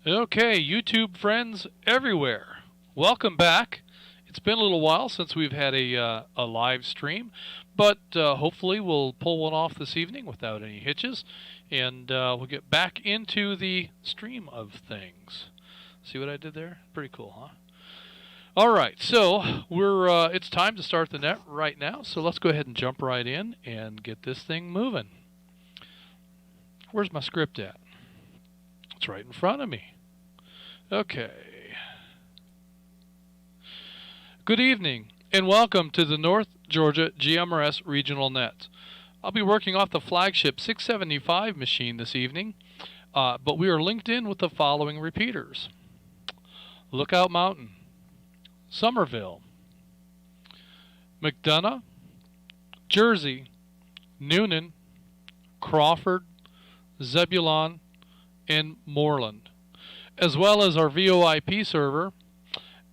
Okay, YouTube friends everywhere, welcome back. It's been a little while since we've had a live stream, but hopefully we'll pull one off this evening without any hitches, and we'll get back into the stream of things. See what I did there? Pretty cool, huh? All right, so it's time to start the net right now, so let's go ahead and jump right in and get this thing moving. Where's my script at? It's right in front of me. Okay. Good evening and welcome to the North Georgia GMRS Regional Net. I'll be working off the flagship 675 machine this evening, but we are linked in with the following repeaters: Lookout Mountain, Somerville, McDonough, Jersey, Noonan, Crawford, Zebulon, and Moreland, as well as our VoIP server.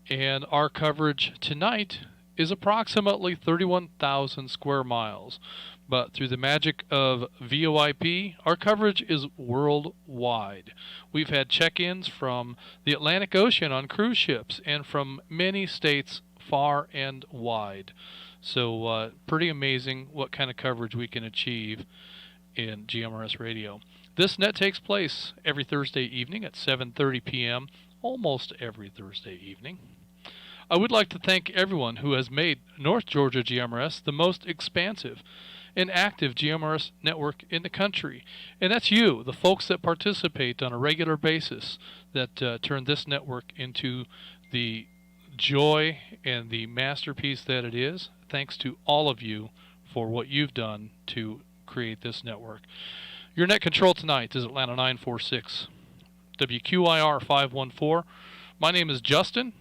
And our coverage tonight is approximately 31,000 square miles. But through the magic of VoIP, our coverage is worldwide. We've had check-ins from the Atlantic Ocean on cruise ships and from many states far and wide. So pretty amazing what kind of coverage we can achieve in GMRS radio. This net takes place every Thursday evening at 7:30 p.m., almost every Thursday evening. I would like to thank everyone who has made North Georgia GMRS the most expansive and active GMRS network in the country. And that's you, the folks that participate on a regular basis, that turn this network into the joy and the masterpiece that it is. Thanks to all of you for what you've done to create this network. Your net control tonight is Atlanta 946, WQIR 514. My name is Justin,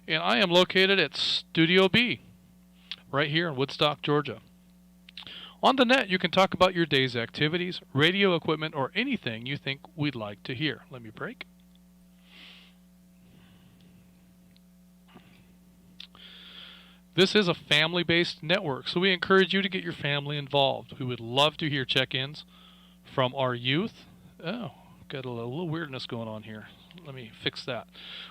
and I am located at Studio B, right here in Woodstock, Georgia. On the net, you can talk about your day's activities, radio equipment, or anything you think we'd like to hear. Let me break. This is a family-based network, so we encourage you to get your family involved. We would love to hear check-ins from our youth. Oh, got a little weirdness going on here. Let me fix that.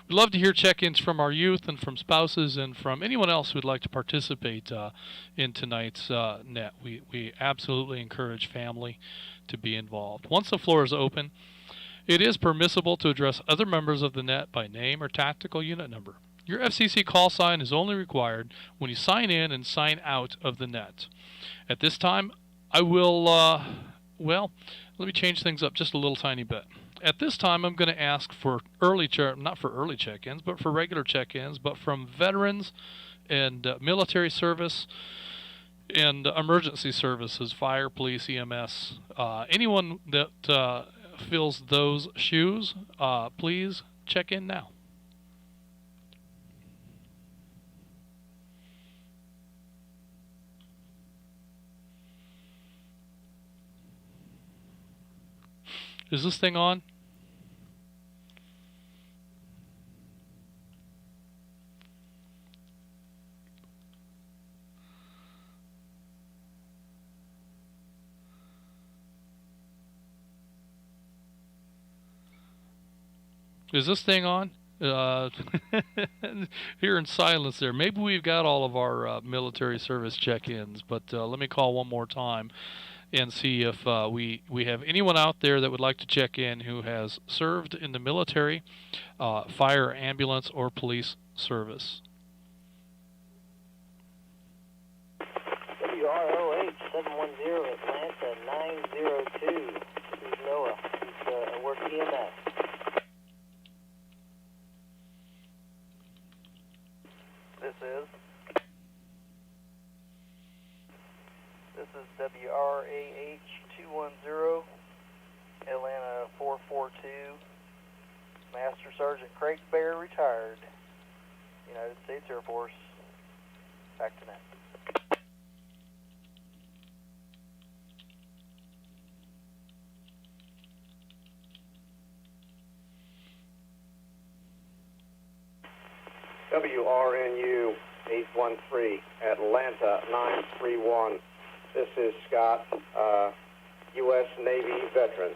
We'd love to hear check-ins from our youth and from spouses and from anyone else who would like to participate in tonight's net. We absolutely encourage family to be involved. Once the floor is open, it is permissible to address other members of the net by name or tactical unit number. Your FCC call sign is only required when you sign in and sign out of the net. At this time, I will, well, let me change things up just a little tiny bit. At this time, I'm going to ask for not for early check-ins, but for regular check-ins, but from veterans and military service and emergency services, fire, police, EMS, anyone that fills those shoes, please check in now. Is this thing on? Is this thing on? Hearing silence there. Maybe we've got all of our military service check-ins, but let me call one more time and see if we have anyone out there that would like to check in who has served in the military, fire, ambulance, or police service. WROH 710 Atlanta 902. This is Noah. I work EMS. This is WRAH 210 Atlanta 442. Master Sergeant Craig Bear, retired. United States Air Force. Back to net. WRNU 813, Atlanta 931. This is Scott, U.S. Navy veteran.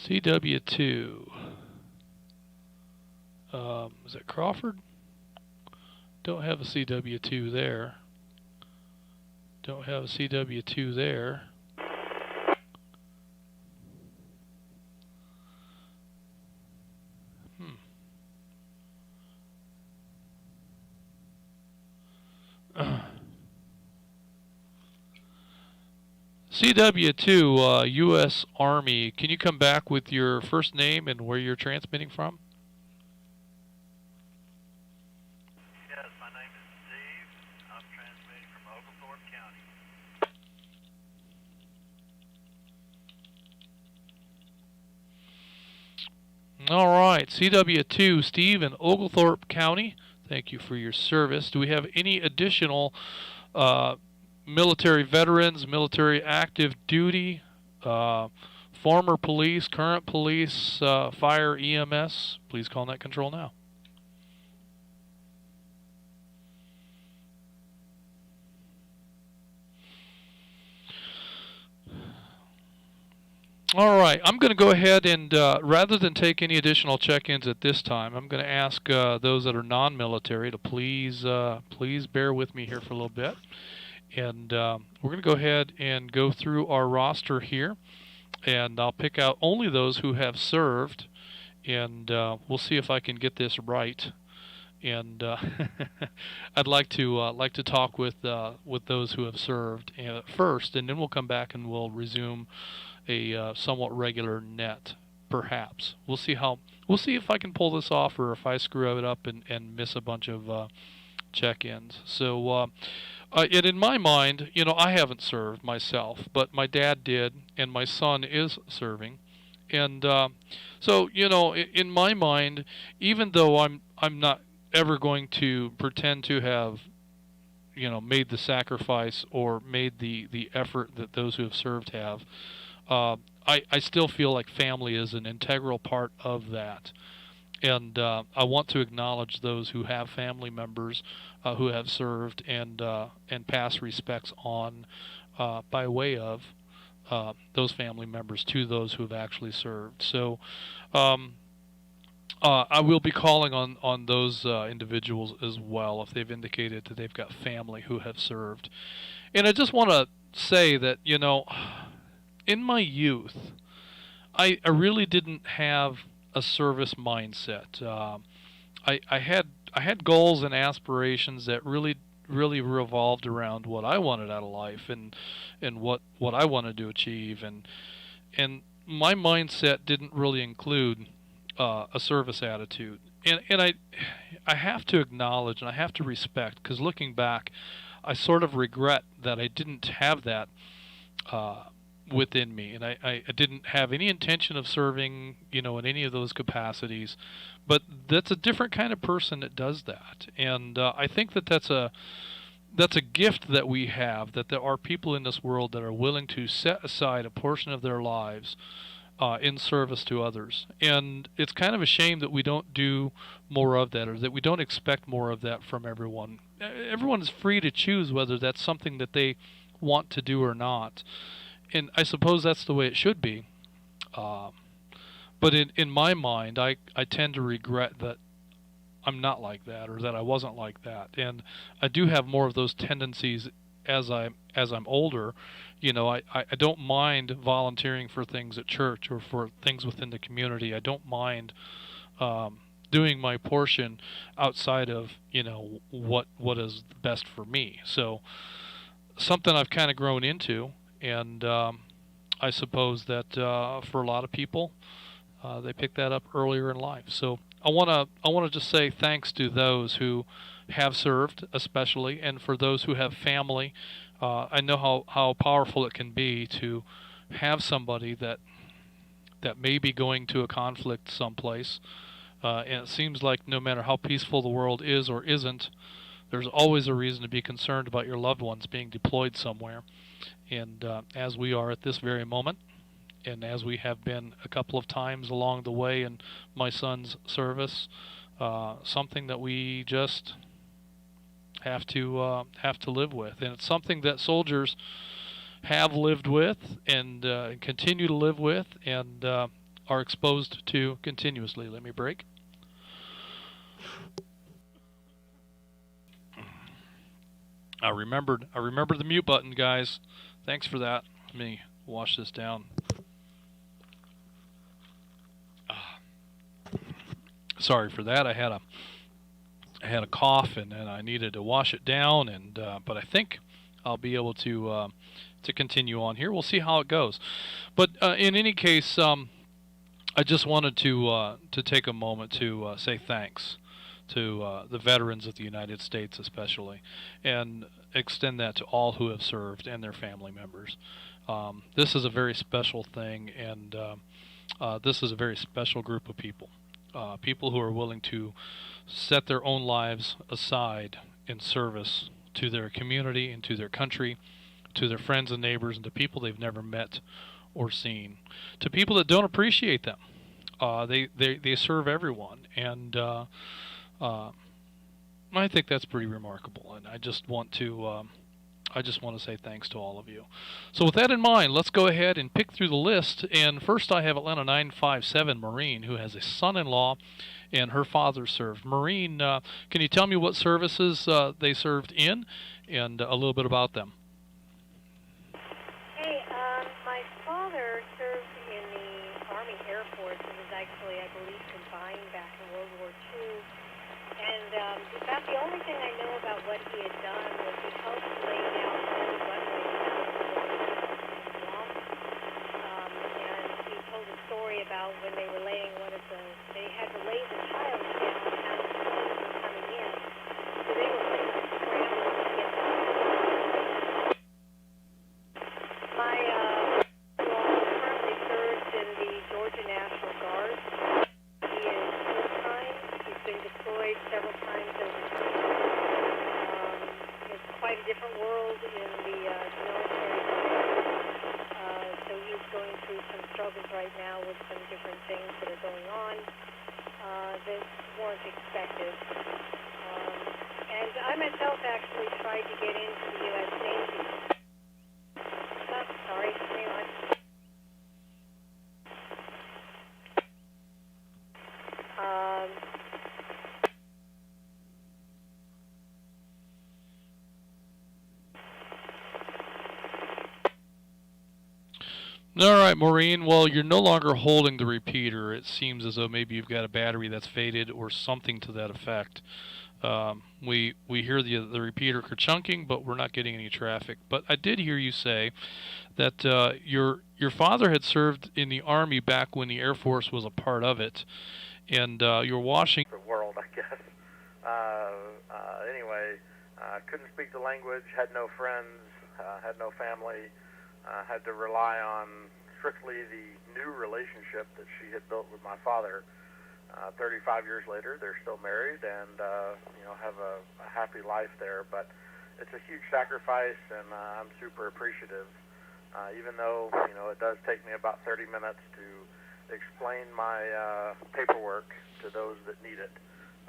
CW2. Is that Crawford? Don't have a CW2 there. Don't have a CW2 there. CW2, U.S. Army. Can you come back with your first name and where you're transmitting from? Yes, my name is Steve. I'm transmitting from Oglethorpe County. All right, CW2, Steve in Oglethorpe County. Thank you for your service. Do we have any additional military veterans, military active duty, former police, current police, fire, EMS? Please call net control now. All right, I'm going to go ahead and rather than take any additional check-ins at this time, I'm going to ask those that are non-military to please bear with me here for a little bit. And we're going to go ahead and go through our roster here, and I'll pick out only those who have served, and we'll see if I can get this right. And I'd like to talk with those who have served first, and then we'll come back and we'll resume a somewhat regular net, perhaps. We'll see if I can pull this off, or if I screw it up and miss a bunch of check-ins. So. And in my mind, I haven't served myself, but my dad did, and my son is serving, and so in my mind, even though I'm not ever going to pretend to have made the sacrifice or made the effort that those who have served have, I still feel like family is an integral part of that. And I want to acknowledge those who have family members who have served, and pass respects on by way of those family members to those who have actually served. So I will be calling on those individuals as well if they've indicated that they've got family who have served. And I just want to say that in my youth, I really didn't have a service mindset. I had goals and aspirations that really revolved around what I wanted out of life, and what I wanted to achieve, and my mindset didn't really include a service attitude. And I have to acknowledge and I have to respect, because looking back, I sort of regret that I didn't have that within me, and I didn't have any intention of serving, in any of those capacities. But that's a different kind of person that does that, and I think that's a gift that we have, that there are people in this world that are willing to set aside a portion of their lives in service to others. And it's kind of a shame that we don't do more of that, or that we don't expect more of that from everyone. Everyone is free to choose whether that's something that they want to do or not. And I suppose that's the way it should be. But in my mind, I tend to regret that I'm not like that, or that I wasn't like that. And I do have more of those tendencies as I'm older. I don't mind volunteering for things at church or for things within the community. I don't mind doing my portion outside of what is best for me. So something I've kind of grown into. And I suppose that for a lot of people, they pick that up earlier in life. So I want to just say thanks to those who have served, especially, and for those who have family. I know how powerful it can be to have somebody that may be going to a conflict someplace, and it seems like no matter how peaceful the world is or isn't, there's always a reason to be concerned about your loved ones being deployed somewhere. And as we are at this very moment, and as we have been a couple of times along the way in my son's service, something that we just have to live with. And it's something that soldiers have lived with, and continue to live with, and are exposed to continuously. Let me break. I remembered the mute button, guys. Thanks for that. Let me wash this down. Sorry for that. I had a cough and I needed to wash it down, and but I think I'll be able to continue on here. We'll see how it goes. But in any case, I just wanted to take a moment to say thanks to the veterans of the United States, especially, and extend that to all who have served and their family members. This is a very special thing, and this is a very special group of people. People who are willing to set their own lives aside in service to their community and to their country, to their friends and neighbors, and to people they've never met or seen, to people that don't appreciate them. They serve everyone, and I think that's pretty remarkable. And I just want to say thanks to all of you. So with that in mind, let's go ahead and pick through the list. And first, I have Atlanta 957 Marine, who has a son-in-law, and her father served. Marine, can you tell me what services they served in, and a little bit about them? Hey, my father served in the Army Air Force. He was actually, I believe, confined back in World War II. And about the only thing I know about what he had done was he helped lay down old runways out of the swamp. And he told a story about when they were laying they had to lay the tiles down as the planes were coming in. So they were pretty much scrambling to get them. My in-law currently serves in the Georgia National Guard. He is full-time. He's been deployed several times overseas. It's quite a different world in the military today. So he's going through some struggles right now with some different things that are going on that weren't expected. And I myself actually tried to get into the U.S. Navy. Oh, sorry, hang on. All right, Maureen. Well, you're no longer holding the repeater. It seems as though maybe you've got a battery that's faded or something to that effect. We hear the repeater kerchunking, but we're not getting any traffic. But I did hear you say that your father had served in the Army back when the Air Force was a part of it, and you're washing The world, I guess. Anyway, couldn't speak the language, had no friends, had no family, had to rely on strictly the new relationship that she had built with my father. 35 years later, they're still married and have a happy life there. But it's a huge sacrifice, and I'm super appreciative. Even though it does take me about 30 minutes to explain my paperwork to those that need it.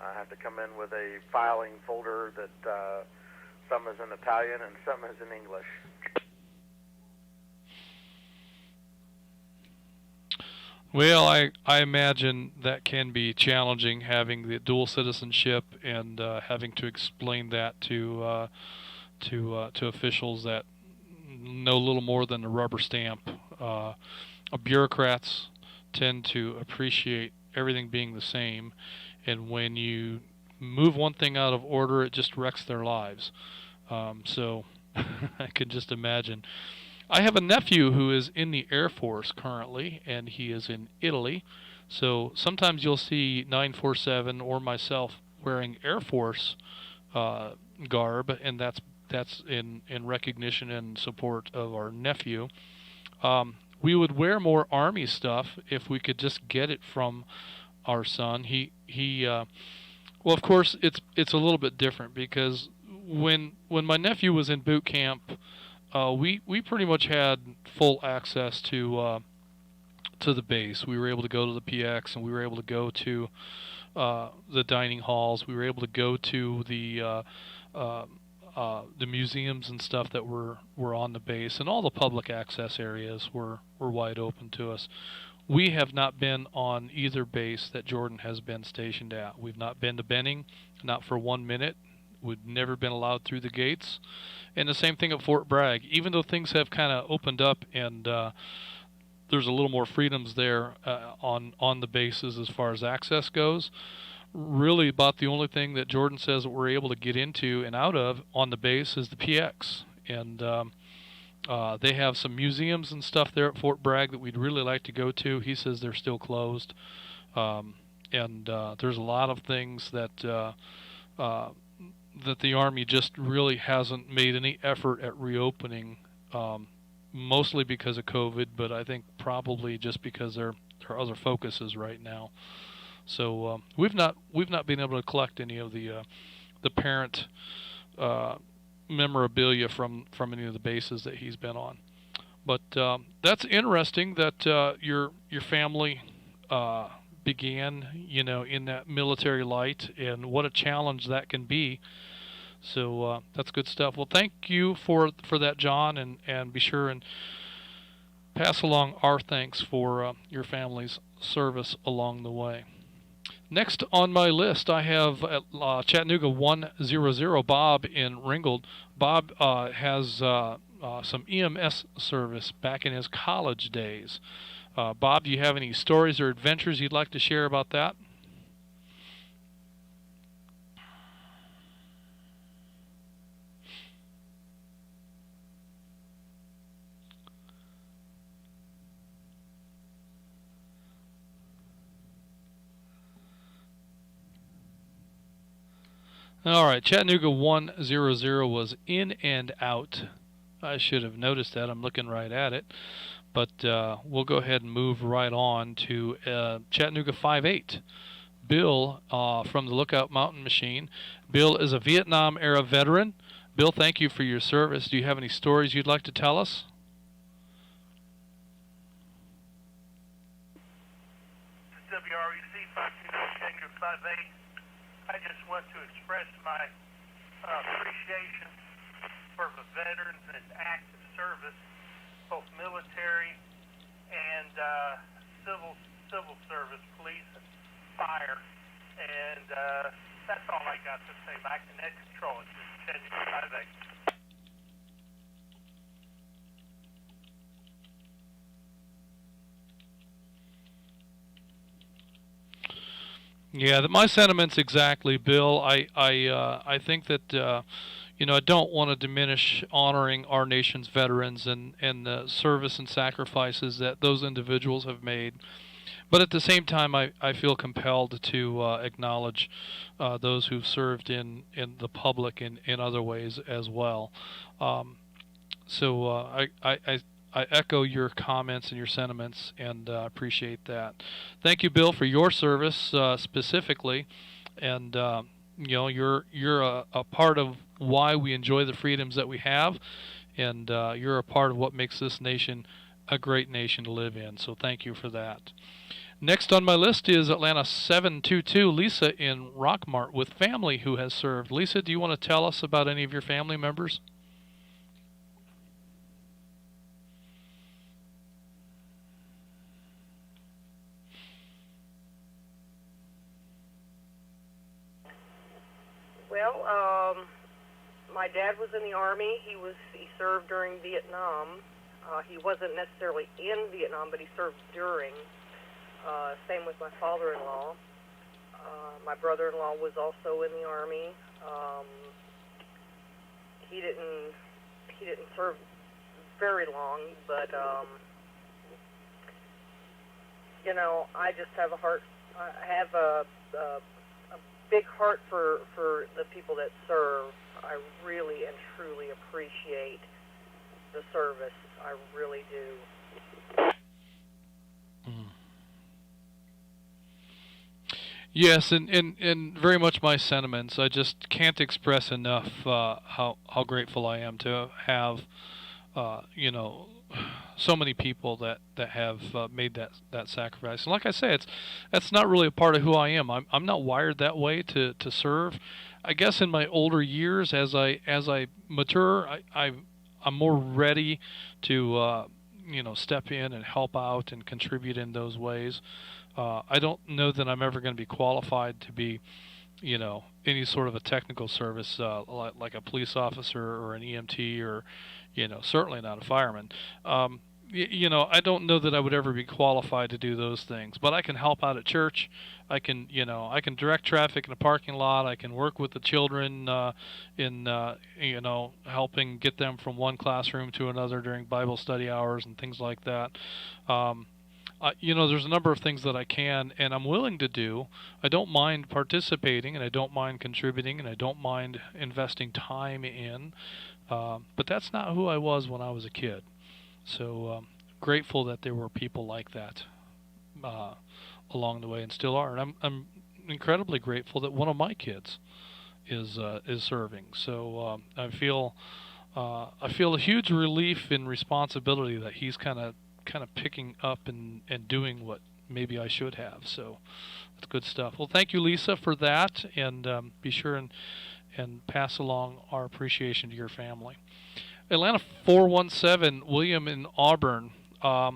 I have to come in with a filing folder that some is in Italian and some is in English. Well, I imagine that can be challenging, having the dual citizenship and having to explain that to officials that know little more than a rubber stamp. Bureaucrats tend to appreciate everything being the same, and when you move one thing out of order, it just wrecks their lives. So I can just imagine. I have a nephew who is in the Air Force currently, and he is in Italy. So sometimes you'll see 947 or myself wearing Air Force garb, and that's in recognition and support of our nephew. We would wear more Army stuff if we could just get it from our son. Well, of course, it's a little bit different because when my nephew was in boot camp, we pretty much had full access to the base. We were able to go to the PX, and we were able to go to the dining halls. We were able to go to the museums and stuff that were on the base, and all the public access areas were wide open to us. we have not been on either base that Jordan has been stationed at. We've not been to Benning, not for 1 minute. We've never been allowed through the gates. And the same thing at Fort Bragg. Even though things have kind of opened up and there's a little more freedoms there on the bases as far as access goes, really about the only thing that Jordan says that we're able to get into and out of on the base is the PX. And they have some museums and stuff there at Fort Bragg that we'd really like to go to. He says they're still closed. And there's a lot of things that that the Army just really hasn't made any effort at reopening, mostly because of COVID, but I think probably just because there are other focuses right now. So we've not been able to collect any of the parent memorabilia from any of the bases that he's been on. But that's interesting that your family began, in that military light, and what a challenge that can be. So that's good stuff. Well, thank you for that, John, and be sure and pass along our thanks for your family's service along the way. Next on my list, I have Chattanooga 100, Bob in Ringgold. Bob has some EMS service back in his college days. Bob, do you have any stories or adventures you'd like to share about that? All right, Chattanooga 100 was in and out. I should have noticed that. I'm looking right at it. But we'll go ahead and move right on to Chattanooga 58. Bill from the Lookout Mountain Machine. Bill is a Vietnam-era veteran. Bill, thank you for your service. Do you have any stories you'd like to tell us? WREC 528. I just want to express my appreciation for the veterans and active service, both military and civil service, police, and fire. And that's all I got to say. Back to net control. It's just 10-5-8. Yeah, my sentiments exactly, Bill. I think that I don't want to diminish honoring our nation's veterans and the service and sacrifices that those individuals have made. But at the same time, I feel compelled to acknowledge those who've served in the public in other ways as well. So I echo your comments and your sentiments, and appreciate that. Thank you, Bill, for your service specifically, and you're a part of why we enjoy the freedoms that we have, and you're a part of what makes this nation a great nation to live in. So thank you for that. Next on my list is Atlanta 722, Lisa in Rockmart with family who has served. Lisa, do you want to tell us about any of your family members? Well, my dad was in the Army. He served during Vietnam. He wasn't necessarily in Vietnam, but he served during. Same with my father-in-law. My brother-in-law was also in the Army. He didn't serve very long, but I just have a heart. I have a big heart for the people that serve. I really and truly appreciate the service. I really do. Yes, and very much my sentiments. I just can't express enough how grateful I am to have so many people that have made that sacrifice. And like I say, that's not really a part of who I am. I'm not wired that way to serve. I guess in my older years, as I mature, I'm more ready to step in and help out and contribute in those ways. I don't know that I'm ever going to be qualified to be, any sort of a technical service, like a police officer or an EMT, or, certainly not a fireman. I don't know that I would ever be qualified to do those things, but I can help out at church. I can direct traffic in a parking lot. I can work with the children in, helping get them from one classroom to another during Bible study hours and things like that. There's a number of things that I can and I'm willing to do. I don't mind participating, and I don't mind contributing, and I don't mind investing time in. But that's not who I was when I was a kid. So grateful that there were people like that along the way, and still are. And I'm incredibly grateful that one of my kids is serving. So I feel a huge relief and responsibility that he's kind of picking up and doing what maybe I should have. So that's good stuff. Well, thank you, Lisa, for that, and be sure and pass along our appreciation to your family. Atlanta 417, William in Auburn. I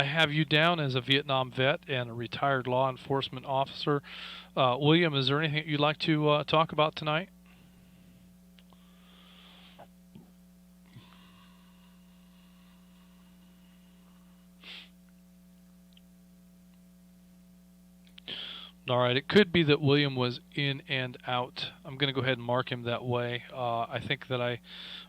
have you down as a Vietnam vet and a retired law enforcement officer. William, is there anything you'd like to talk about tonight? All right, it could be that William was in and out. I'm going to go ahead and mark him that way. I think that I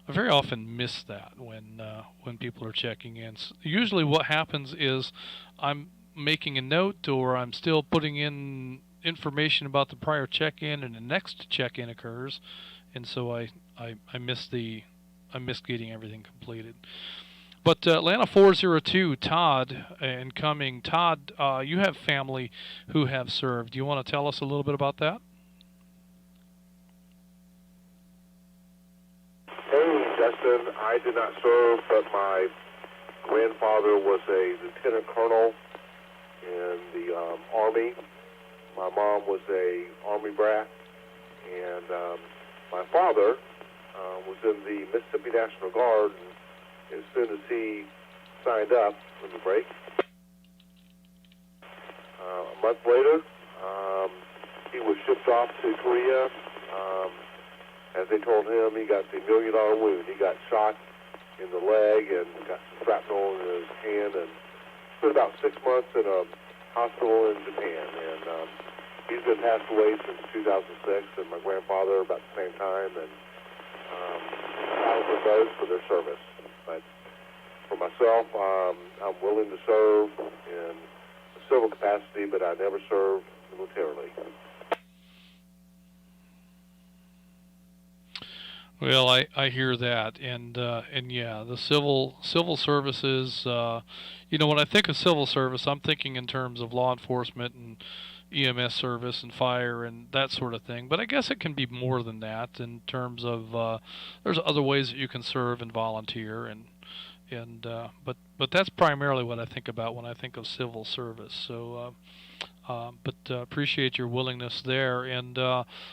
very often miss that when people are checking in. Usually what happens is I'm making a note, or I'm still putting in information about the prior check-in, and the next check-in occurs, and so I miss getting everything completed. But Atlanta 402, Todd, incoming. Todd, you have family who have served. Do you want to tell us a little bit about that? Hey, Justin, I did not serve, but my grandfather was a lieutenant colonel in the Army. My mom was a Army brat, and my father was in the Mississippi National Guard. As soon as he signed up, let me break. A month later, he was shipped off to Korea. As they told him, he got the $1 million wound. He got shot in the leg and got some shrapnel in his hand, and spent about 6 months in a hospital in Japan. And he's been passed away since 2006, and my grandfather about the same time. And thousands of those for their service. But for myself, I'm willing to serve in a civil capacity, but I never served militarily. Well, I hear that, and yeah, the civil services. When I think of civil service, I'm thinking in terms of law enforcement and EMS service and fire and that sort of thing. But I guess it can be more than that in terms of there's other ways that you can serve and volunteer, but that's primarily what I think about when I think of civil service. So. But appreciate your willingness there, and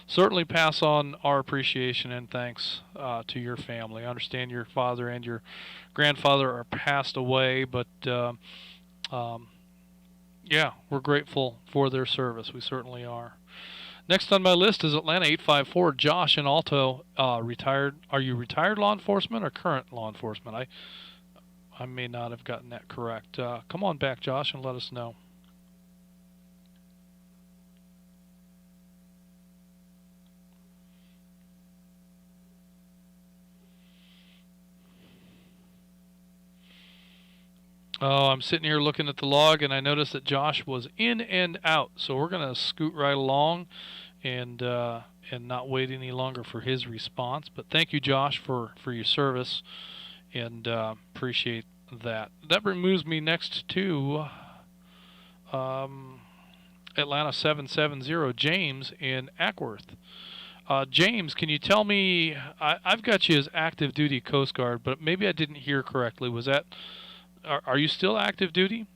certainly pass on our appreciation and thanks to your family. I understand your father and your grandfather are passed away, but yeah, we're grateful for their service. We certainly are. Next on my list is Atlanta 854, Josh in Alto. Retired. Are you retired law enforcement or current law enforcement? I may not have gotten that correct. Come on back, Josh, and let us know. Oh, I'm sitting here looking at the log, and I noticed that Josh was in and out. So we're going to scoot right along and not wait any longer for his response. But thank you, Josh, for your service, and appreciate that. That moves me next to Atlanta 770, James in Ackworth. James, can you tell me, I've got you as active duty Coast Guard, but maybe I didn't hear correctly. Was that... Are you still active duty?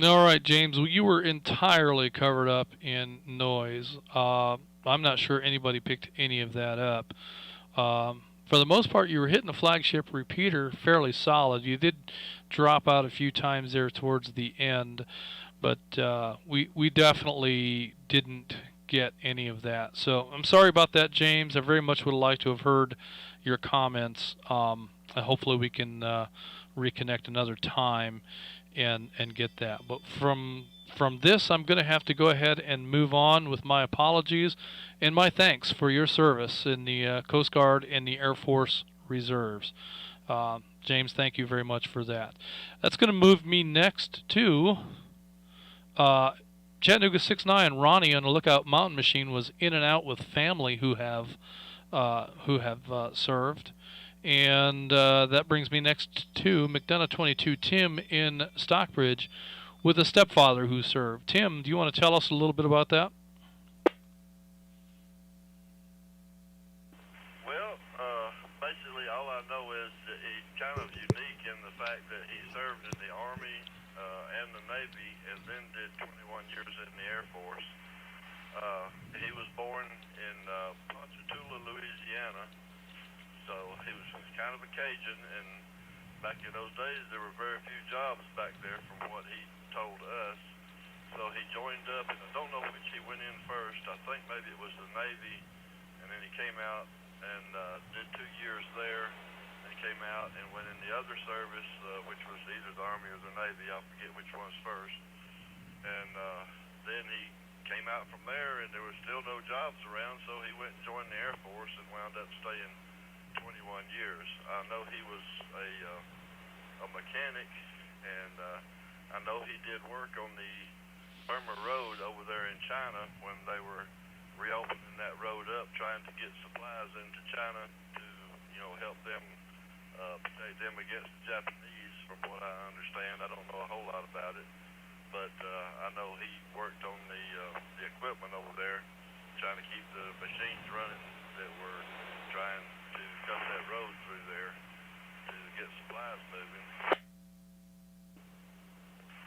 All right, James. Well, you were entirely covered up in noise. I'm not sure anybody picked any of that up. For the most part, you were hitting the flagship repeater fairly solid. You did drop out a few times there towards the end, but we definitely didn't get any of that. So I'm sorry about that, James. I very much would have liked to have heard your comments. Hopefully we can reconnect another time and get that. But from this, I'm going to have to go ahead and move on with my apologies and my thanks for your service in the Coast Guard and the Air Force Reserves. James, thank you very much for that. That's going to move me next to Chattanooga 6'9". Ronnie on the Lookout Mountain Machine was in and out with family who have served. And that brings me next to McDonough 22 Tim in Stockbridge with a stepfather who served. Tim, do you want to tell us a little bit about that? Well, basically all I know is that he's kind of unique in the fact that he served in the Army and the Navy and then did 21 years in the Air Force. He was born in Ponchatoula, Louisiana. So he was kind of a Cajun, and back in those days there were very few jobs back there from what he told us. So he joined up, and I don't know which he went in first. I think maybe it was the Navy, and then he came out and did 2 years there. And he came out and went in the other service, which was either the Army or the Navy. I forget which one's first. And then he came out from there, and there was still no jobs around, so he went and joined the Air Force and wound up staying 21 years. I know he was a mechanic, and I know he did work on the Burma Road over there in China when they were reopening that road up, trying to get supplies into China to, help them protect them against the Japanese. From what I understand, I don't know a whole lot about it, but I know he worked on the equipment over there, trying to keep the machines running that were trying to cut that road through there to get supplies moving.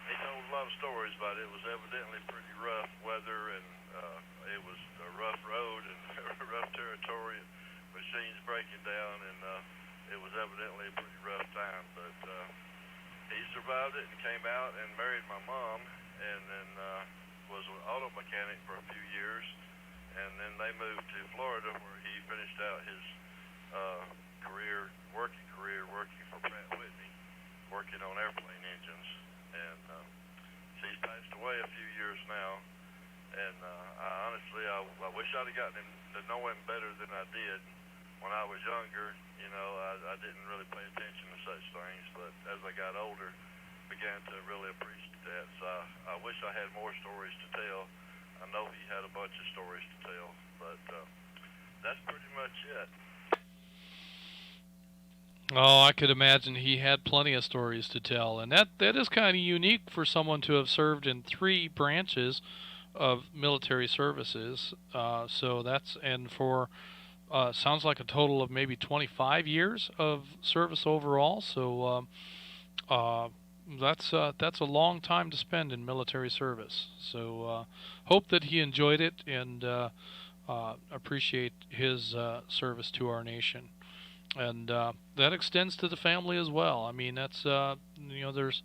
He told a lot of stories about it. It was evidently pretty rough weather, and it was a rough road and rough territory, and machines breaking down, and it was evidently a pretty rough time. But he survived it and came out and married my mom, and then was an auto mechanic for a few years, and then they moved to Florida, where he finished out his working for Pratt Whitney, working on airplane engines, and she's passed away a few years now. And I wish I'd have gotten him to know him better than I did when I was younger. I didn't really pay attention to such things, but as I got older, began to really appreciate that. So I wish I had more stories to tell. I know he had a bunch of stories to tell, but that's pretty much it. Oh, I could imagine he had plenty of stories to tell, and that is kind of unique for someone to have served in 3 branches of military services. Sounds like a total of maybe 25 years of service overall. So that's a long time to spend in military service. So hope that he enjoyed it and appreciate his service to our nation. And that extends to the family as well. I mean, that's there's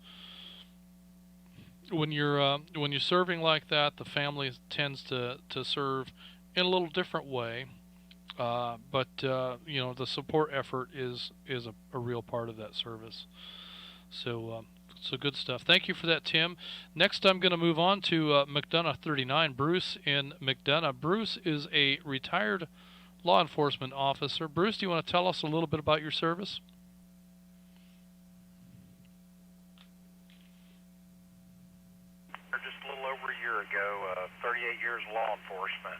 when you're serving like that, the family tends to serve in a little different way. But the support effort is a real part of that service. So good stuff. Thank you for that, Tim. Next, I'm going to move on to McDonough 39, Bruce in McDonough. Bruce is a retired law enforcement officer. Bruce, do you want to tell us a little bit about your service? Just a little over a year ago, 38 years law enforcement.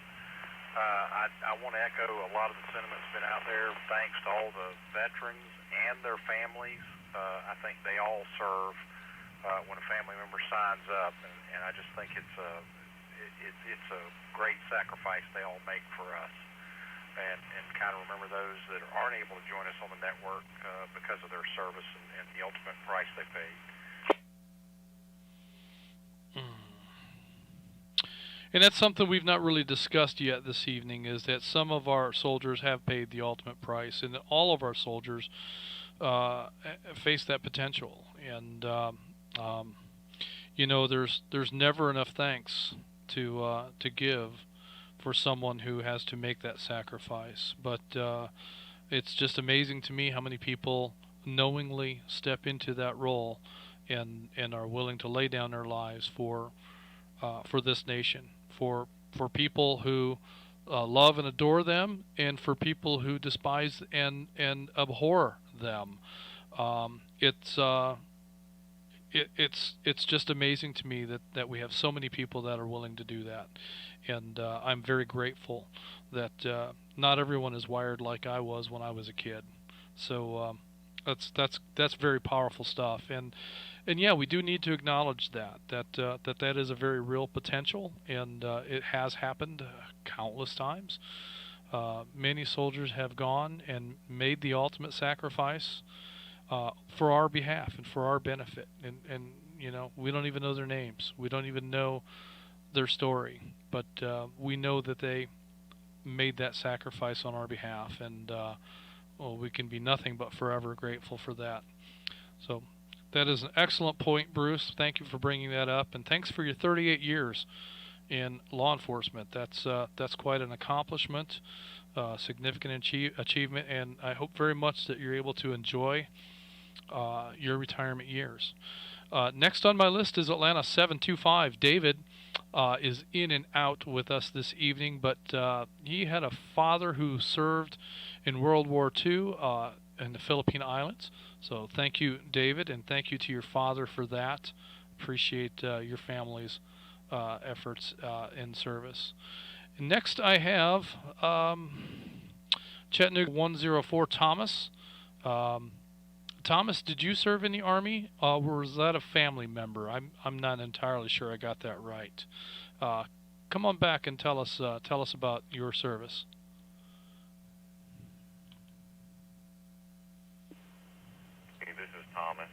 I want to echo a lot of the sentiments been out there. Thanks to all the veterans and their families. I think they all serve when a family member signs up, and I just think it's a great sacrifice they all make for us. And kind of remember those that aren't able to join us on the network because of their service and the ultimate price they paid. And that's something we've not really discussed yet this evening, is that some of our soldiers have paid the ultimate price, and that all of our soldiers face that potential. And um, there's never enough thanks to give for someone who has to make that sacrifice. But it's just amazing to me how many people knowingly step into that role and are willing to lay down their lives for this nation, for people who love and adore them, and for people who despise and abhor them. It's just amazing to me that we have so many people that are willing to do that, and I'm very grateful that not everyone is wired like I was when I was a kid. So that's very powerful stuff, and yeah, we do need to acknowledge that is a very real potential, and it has happened countless times. Many soldiers have gone and made the ultimate sacrifice for our behalf and for our benefit, and we don't even know their names, we don't even know their story, but we know that they made that sacrifice on our behalf, and well, we can be nothing but forever grateful for that. So that is an excellent point, Bruce. Thank you for bringing that up, and thanks for your 38 years in law enforcement. That's quite an accomplishment, significant achievement, and I hope very much that you're able to enjoy your retirement years. Next on my list is Atlanta 725. David is in and out with us this evening, but he had a father who served in World War II in the Philippine Islands. So thank you, David, and thank you to your father for that. Appreciate your family's efforts in service. Next I have Chattanooga 104, Thomas. Thomas, did you serve in the Army, or was that a family member? I'm not entirely sure I got that right. Come on back and tell us about your service. Hey, this is Thomas.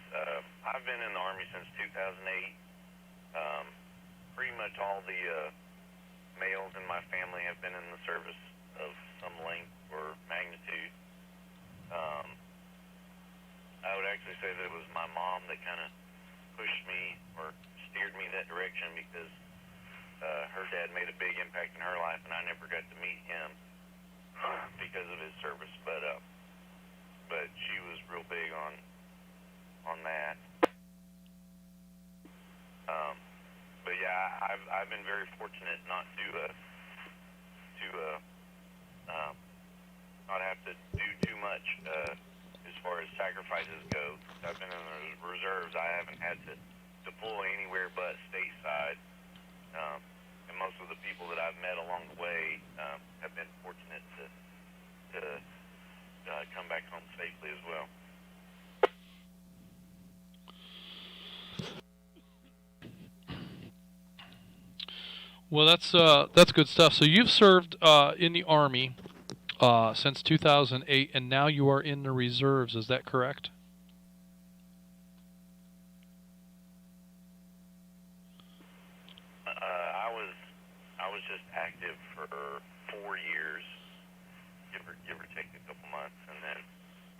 I've been in the Army since 2008. Pretty much all the males in my family have been in the service of some length or magnitude. I would actually say that it was my mom that kind of pushed me or steered me that direction, because her dad made a big impact in her life, and I never got to meet him because of his service. But she was real big on that. But yeah, I've been very fortunate not not have to do too much as far as sacrifices go. I've been in the reserves. I haven't had to deploy anywhere but stateside, and most of the people that I've met along the way have been fortunate to come back home safely as well. Well, that's good stuff. So you've served in the Army since 2008, and now you are in the reserves. Is that correct? I was just active for 4 years, give or take a couple months, and then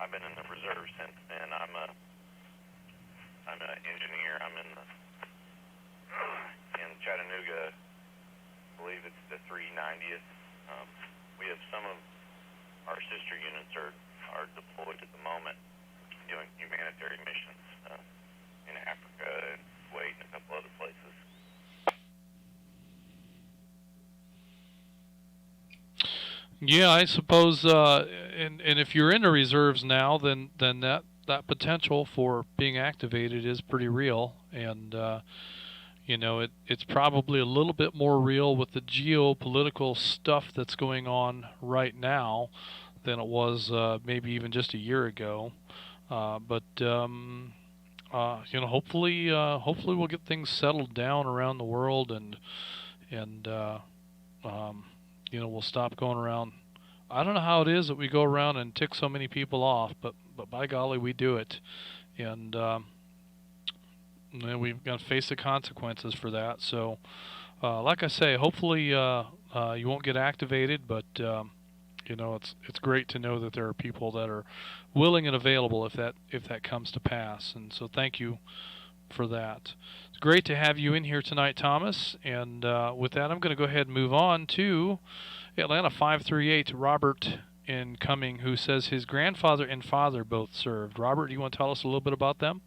I've been in the reserves since then. I'm an engineer. I'm in Chattanooga. I believe it's the 390th. We have some of our sister units are deployed at the moment, doing humanitarian missions in Africa and Kuwait and a couple other places. Yeah, I suppose, and if you're in the reserves now, then that potential for being activated is pretty real, and it's probably a little bit more real with the geopolitical stuff that's going on right now than it was maybe even just a year ago. But hopefully we'll get things settled down around the world, and we'll stop going around. I don't know how it is that we go around and tick so many people off, but by golly, we do it, and we've got to face the consequences for that. So like I say, hopefully you won't get activated, but it's great to know that there are people that are willing and available if that comes to pass. And so thank you for that. It's great to have you in here tonight, Thomas. And with that, I'm going to go ahead and move on to Atlanta 538, Robert incoming, who says his grandfather and father both served. Robert, do you want to tell us a little bit about them?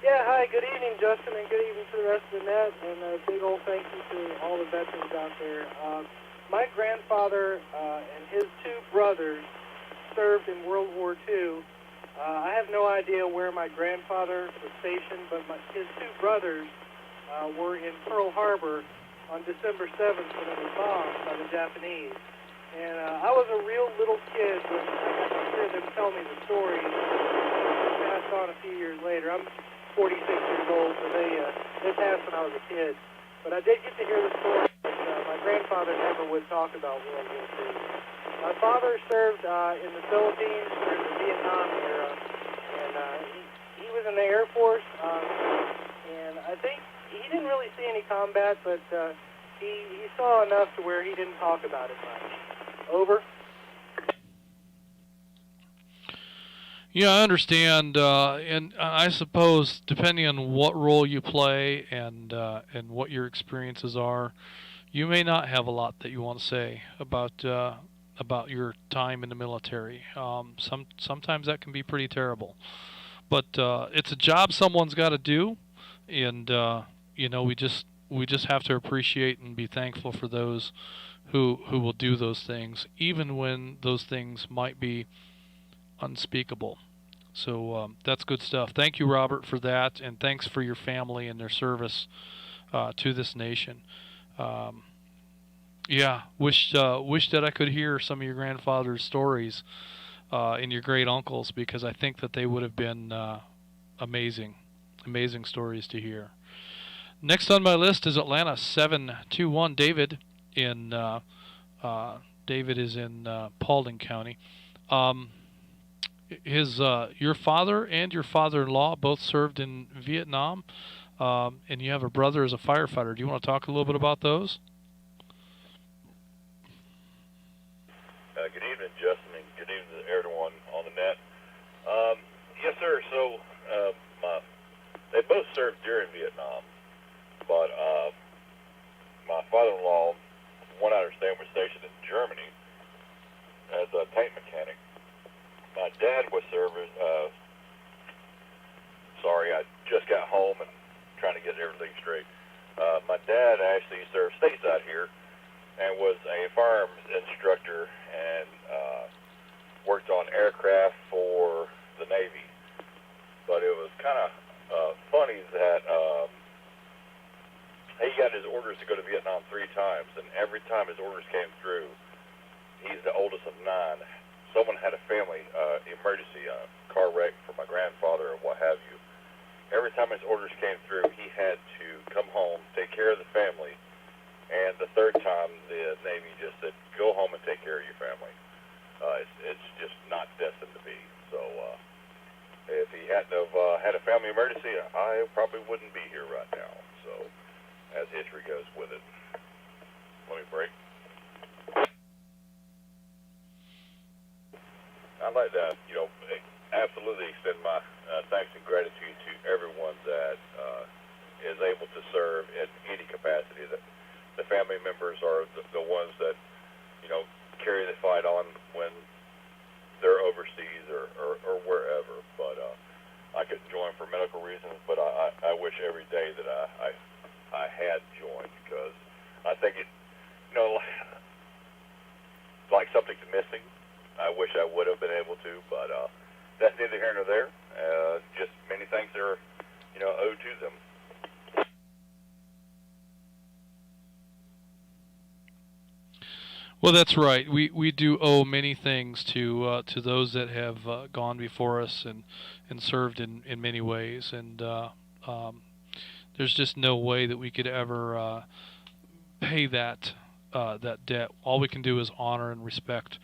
Yeah, hi, good evening, Justin, and good evening to the rest of the net, and a big old thank you to all the veterans out there. My grandfather and his two brothers served in World War II. I have no idea where my grandfather was stationed, but his two brothers were in Pearl Harbor on December 7th when it was bombed by the Japanese. And I was a real little kid when I got to hear them tell me the story. They passed on a few years later. I'm 46 years old, so they passed when I was a kid. But I did get to hear the story, but my grandfather never would talk about World War II. My father served in the Philippines during the Vietnam era, and he was in the Air Force, and I think he didn't really see any combat, but he saw enough to where he didn't talk about it much. Over. Yeah, I understand, and I suppose depending on what role you play and what your experiences are, you may not have a lot that you want to say about your time in the military. Sometimes that can be pretty terrible, but it's a job someone's got to do, and we just have to appreciate and be thankful for those who will do those things, even when those things might be unspeakable. So that's good stuff. Thank you, Robert, for that, and thanks for your family and their service to this nation. Wish that I could hear some of your grandfather's stories and your great uncles, because I think that they would have been amazing stories to hear. Next on my list is Atlanta 721, David David is in Paulding County. Your father and your father-in-law both served in Vietnam, and you have a brother as a firefighter. Do you want to talk a little bit about those? Good evening, Justin, and good evening to everyone on the net. Yes, sir. So they both served during Vietnam, but my father-in-law, from what I understand, was stationed in Germany as a tank mechanic. My dad was serving. Sorry, I just got home and trying to get everything straight. My dad actually served stateside here and was a firearms instructor and worked on aircraft for the Navy. But it was kind of funny that he got his orders to go to Vietnam 3 times, and every time his orders came through, he's the oldest of 9. Someone had a family emergency, car wreck for my grandfather or what have you. Every time his orders came through, he had to come home, take care of the family, and the 3rd time, the Navy just said, go home and take care of your family. It's just not destined to be. So if he hadn't have had a family emergency, I probably wouldn't be here right now. So as history goes with it. Let me break. I'd like to, absolutely extend my thanks and gratitude to everyone that is able to serve in any capacity. The family members are the ones that, carry the fight on when they're overseas or wherever. But I couldn't join for medical reasons, but I wish every day that I had joined, because I think it, like something's missing. I wish I would have been able to, but that's neither here nor there. Just many thanks are, owed to them. Well, that's right. We do owe many things to those that have gone before us and served in many ways, and there's just no way that we could ever pay that debt. All we can do is honor and respect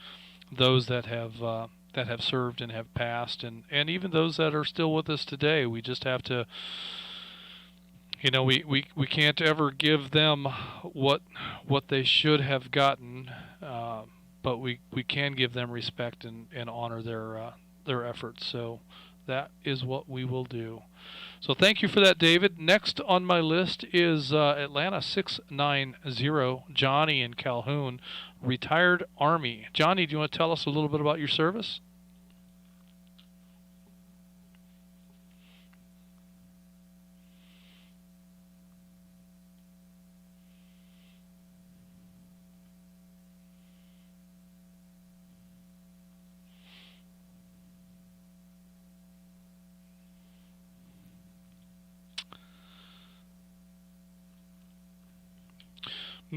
those that have served and have passed, and even those that are still with us today. We just have to we can't ever give them what they should have gotten, but we can give them respect and honor their efforts. So that is what we will do. So thank you for that, David. Next on my list is Atlanta 690, Johnny in Calhoun, retired Army. Johnny, do you want to tell us a little bit about your service?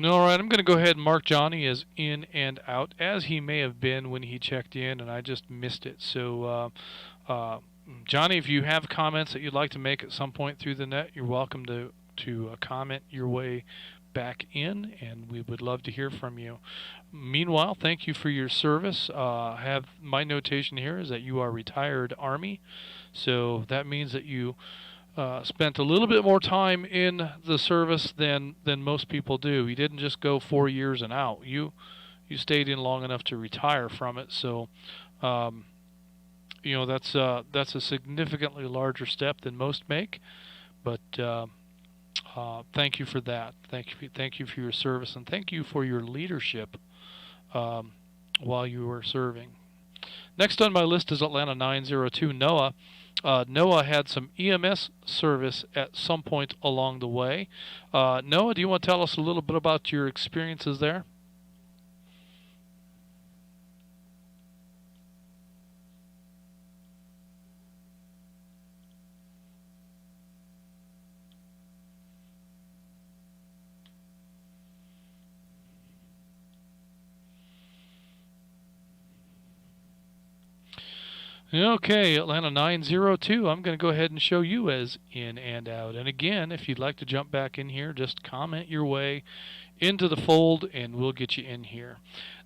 All right, I'm going to go ahead and mark Johnny as in and out, as he may have been when he checked in, and I just missed it. So, Johnny, if you have comments that you'd like to make at some point through the net, you're welcome to comment your way back in, and we would love to hear from you. Meanwhile, thank you for your service. Have my notation here is that you are retired Army, so that means that you spent a little bit more time in the service than most people do. You didn't just go 4 years and out. You stayed in long enough to retire from it. So, that's a significantly larger step than most make. But thank you for that. Thank you for your service, and thank you for your leadership while you were serving. Next on my list is Atlanta 902, Noah. Noah had some EMS service at some point along the way. Noah, do you want to tell us a little bit about your experiences there? Okay, Atlanta 902, I'm going to go ahead and show you as in and out. And again, if you'd like to jump back in here, just comment your way into the fold and we'll get you in here.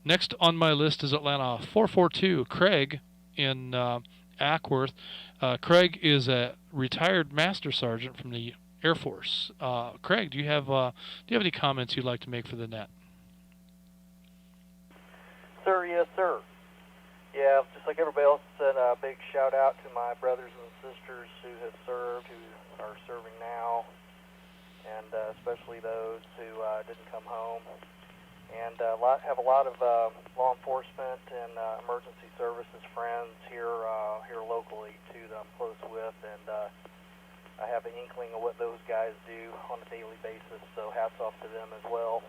Next on my list is Atlanta 442, Craig in Ackworth. Craig is a retired Master Sergeant from the Air Force. Craig, do you have any comments you'd like to make for the net? Sir, yes, sir. Yeah, just like everybody else said, a big shout out to my brothers and sisters who have served, who are serving now, and especially those who didn't come home. And have a lot of law enforcement and emergency services friends here locally too that I'm close with, and I have an inkling of what those guys do on a daily basis. So hats off to them as well.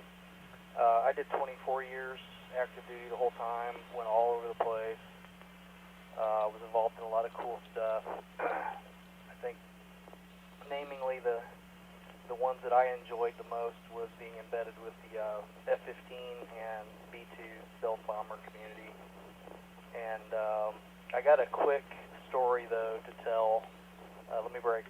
I did 24 years active duty the whole time, went all over the place. Was involved in a lot of cool stuff. I think, namingly, the ones that I enjoyed the most was being embedded with the F-15 and B-2 stealth bomber community. And I got a quick story, though, to tell. Let me break.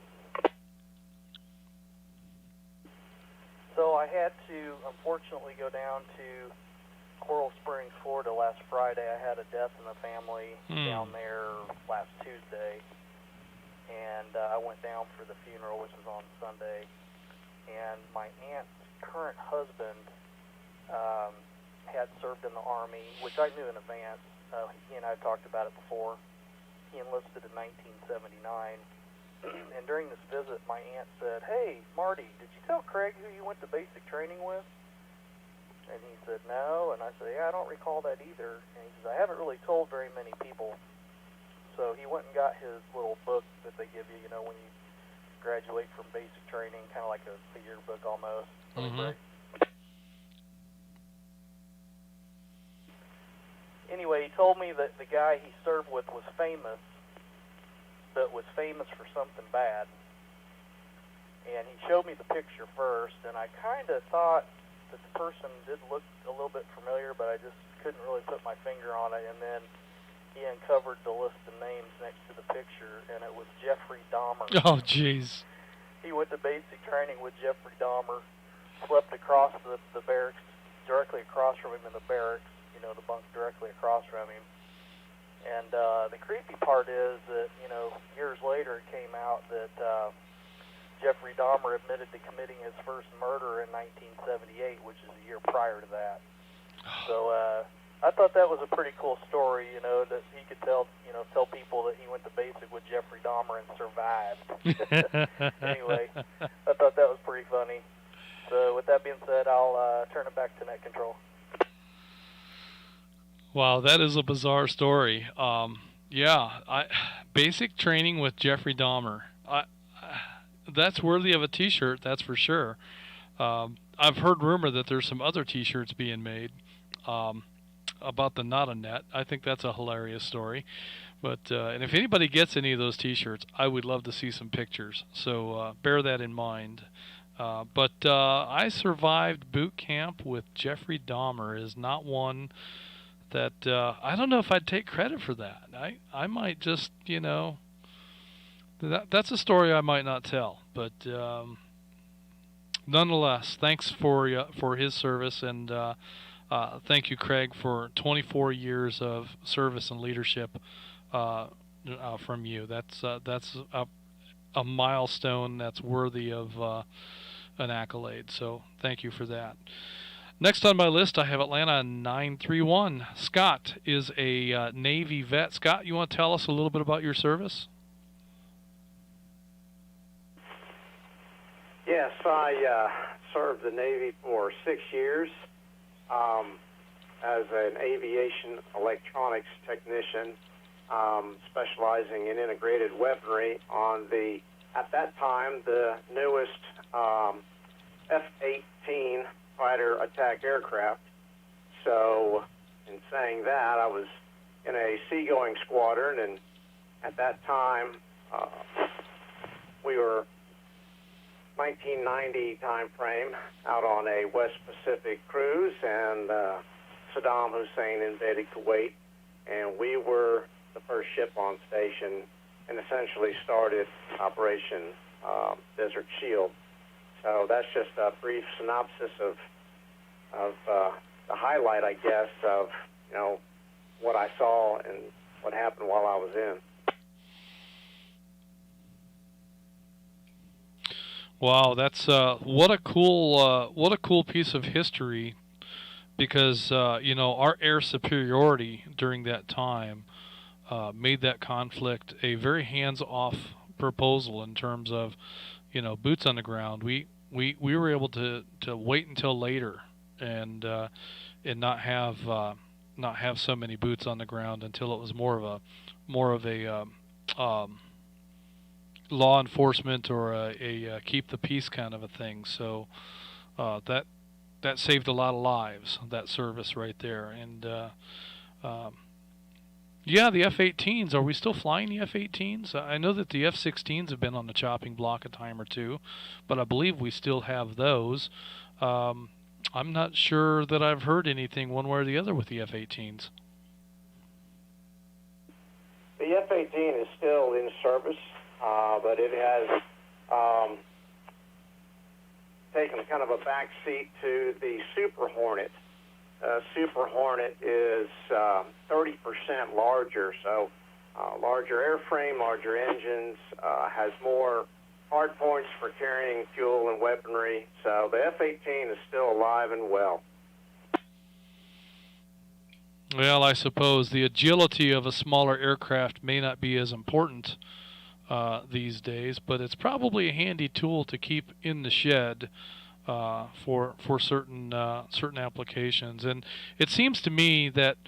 So I had to, unfortunately, go down to Coral Springs, Florida last Friday. I had a death in the family down there last Tuesday, and I went down for the funeral, which was on Sunday. And my aunt's current husband had served in the Army, which I knew in advance. He and I had talked about it before. He enlisted in 1979, and during this visit, my aunt said, "Hey, Marty, did you tell Craig who you went to basic training with?" And he said, "No." And I said, "Yeah, I don't recall that either." And he says, "I haven't really told very many people." So he went and got his little book that they give you, when you graduate from basic training, kind of like a yearbook almost. Anyway, he told me that the guy he served with was famous, but was famous for something bad. And he showed me the picture first, and I kind of thought that the person did look a little bit familiar, but I just couldn't really put my finger on it. And then he uncovered the list of names next to the picture, and it was Jeffrey Dahmer. Oh, jeez. He went to basic training with Jeffrey Dahmer, slept across the barracks, directly across from him in the barracks, the bunk directly across from him. And the creepy part is that, years later it came out that Jeffrey Dahmer admitted to committing his first murder in 1978, which is a year prior to that. So I thought that was a pretty cool story, you know, that he could tell people that he went to basic with Jeffrey Dahmer and survived. Anyway, I thought that was pretty funny. So with that being said, I'll turn it back to net control. Wow, that is a bizarre story. Basic training with Jeffrey Dahmer. That's worthy of a T-shirt, that's for sure. I've heard rumor that there's some other T-shirts being made about the Not a Net. I think that's a hilarious story. But and if anybody gets any of those T-shirts, I would love to see some pictures. So bear that in mind. But I survived boot camp with Jeffrey Dahmer is not one that I don't know if I'd take credit for that. I might just, that's a story I might not tell. But nonetheless, thanks for his service, and thank you, Craig, for 24 years of service and leadership from you. That's a milestone that's worthy of an accolade. So thank you for that. Next on my list, I have Atlanta 931. Scott is a Navy vet. Scott, you want to tell us a little bit about your service? Yes, I served the Navy for 6 years as an aviation electronics technician, specializing in integrated weaponry on at that time, the newest F-18 fighter attack aircraft. So, in saying that, I was in a seagoing squadron, and at that time, we were 1990 time frame out on a West Pacific cruise, and Saddam Hussein invaded Kuwait, and we were the first ship on station and essentially started Operation Desert Shield. So that's just a brief synopsis of the highlight, I guess, of what I saw and what happened while I was in. Wow, that's what a cool piece of history, because our air superiority during that time made that conflict a very hands-off proposal in terms of boots on the ground. We were able to wait until later and not have so many boots on the ground until it was more of a law enforcement or a keep the peace kind of a thing. So that saved a lot of lives, that service right there. And the F-18s. Are we still flying the F-18s? I know that the F-16s have been on the chopping block a time or two, but I believe we still have those. I'm not sure that I've heard anything one way or the other with the F-18s. The F-18 is still in service, but it has taken kind of a back seat to the Super Hornet. Super Hornet is 30% larger, so larger airframe, larger engines, has more hard points for carrying fuel and weaponry. So the F-18 is still alive and well. Well, I suppose the agility of a smaller aircraft may not be as important these days, but it's probably a handy tool to keep in the shed for certain applications. And it seems to me that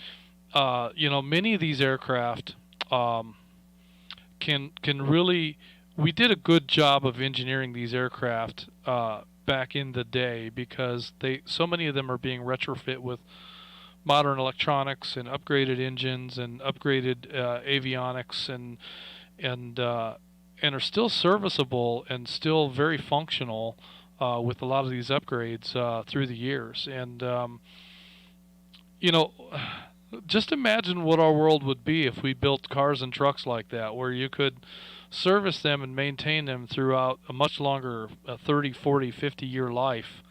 many of these aircraft can really. We did a good job of engineering these aircraft back in the day, because so many of them are being retrofit with modern electronics and upgraded engines and upgraded avionics and are still serviceable and still very functional with a lot of these upgrades through the years. And just imagine what our world would be if we built cars and trucks like that, where you could service them and maintain them throughout a much longer 30, 40, 50-year life,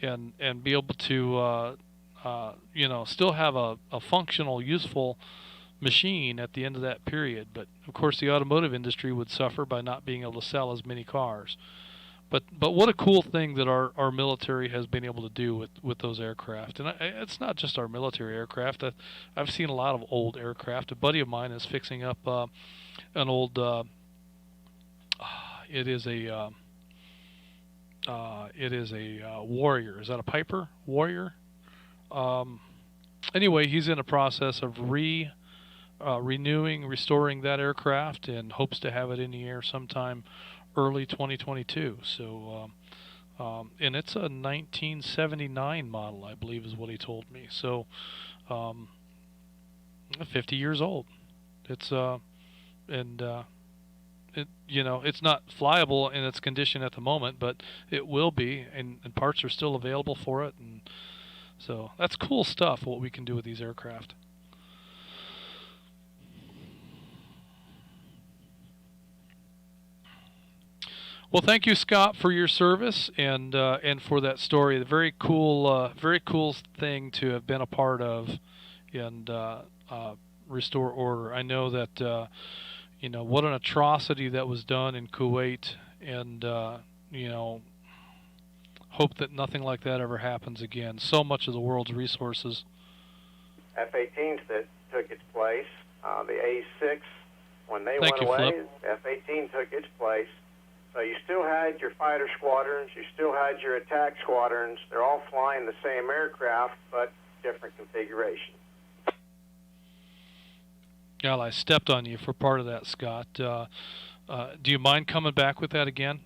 and be able to still have a functional, useful machine at the end of that period. But of course the automotive industry would suffer by not being able to sell as many cars. But what a cool thing that our military has been able to do with those aircraft. And it's not just our military aircraft. I've seen a lot of old aircraft. A buddy of mine is fixing up an old. It is a Warrior. Is that a Piper Warrior? Anyway, he's in a process of restoring that aircraft, and hopes to have it in the air sometime early 2022. So, and it's a 1979 model, I believe, is what he told me. So, 50 years old. It's it's not flyable in its condition at the moment, but it will be, and parts are still available for it, and so that's cool stuff. What we can do with these aircraft. Well, thank you, Scott, for your service and for that story. The very cool thing to have been a part of, and restore order. I know that what an atrocity that was done in Kuwait, and hope that nothing like that ever happens again. So much of the world's resources. F-18s that took its place, the A-6, when they Thank went you, away, Flip. F-18 took its place. So you still had your fighter squadrons, you still had your attack squadrons. They're all flying the same aircraft, but different configuration. Well, I stepped on you for part of that, Scott. Do you mind coming back with that again?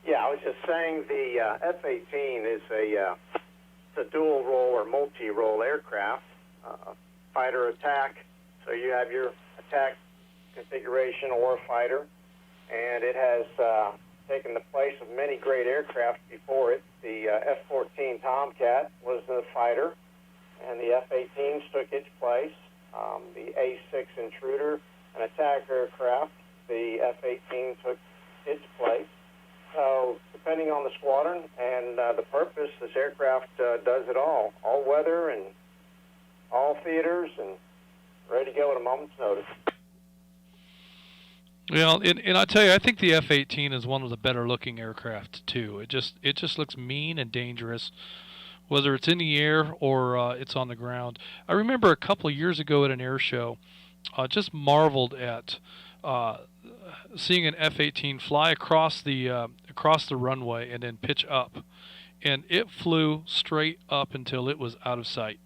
Yeah, I was just saying the F-18 is a dual-role or multi-role aircraft, fighter attack. So you have your attack configuration or fighter, and it has taken the place of many great aircraft before it. The F-14 Tomcat was the fighter, and the F-18s took its place. The A-6 Intruder, an attack aircraft, the F-18 took its place. So depending on the squadron and the purpose, this aircraft does it all weather and all theaters, and ready to go at a moment's notice. Well, and I tell you, I think the F-18 is one of the better looking aircraft too. It just looks mean and dangerous, whether it's in the air or it's on the ground. I remember a couple of years ago at an air show, just marveled at seeing an F-18 fly across the runway and then pitch up, and it flew straight up until it was out of sight.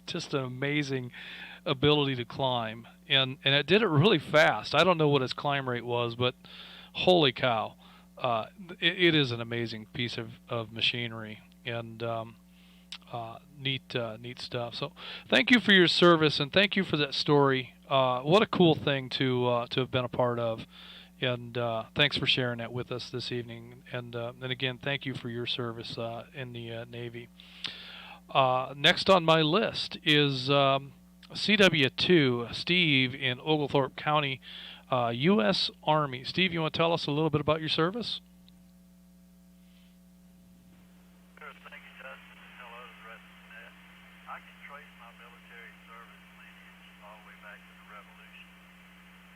Just an amazing ability to climb, and it did it really fast. I don't know what its climb rate was, but holy cow, it is an amazing piece of machinery, and neat stuff. So thank you for your service, and thank you for that story. What a cool thing to have been a part of, and thanks for sharing that with us this evening. And again, thank you for your service in the Navy. Next on my list is CW2, Steve in Oglethorpe County, U.S. Army. Steve, you want to tell us a little bit about your service? Sure, thank you, Justin, and hello to the rest of the net. I can trace my military service lineage all the way back to the Revolution.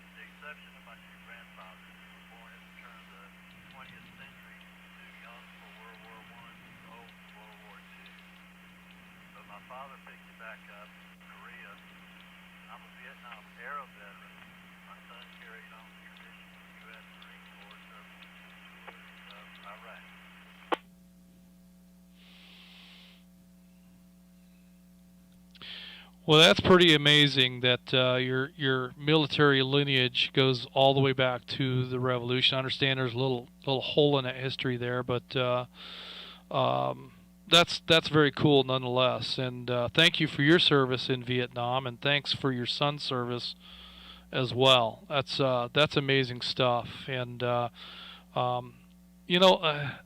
With the exception of my two grandfathers, who were born at the turn of the 20th century, too young for World War I, too old for World War II. But my father picked me back up in Korea. I'm a Vietnam era veteran. My son carried on the tradition of the U.S. Marine Corps serving tours of Iraq. Well, that's pretty amazing that your military lineage goes all the way back to the Revolution. I understand there's a little hole in that history there, but that's very cool nonetheless. And thank you for your service in Vietnam, and thanks for your son's service as well. That's amazing stuff, and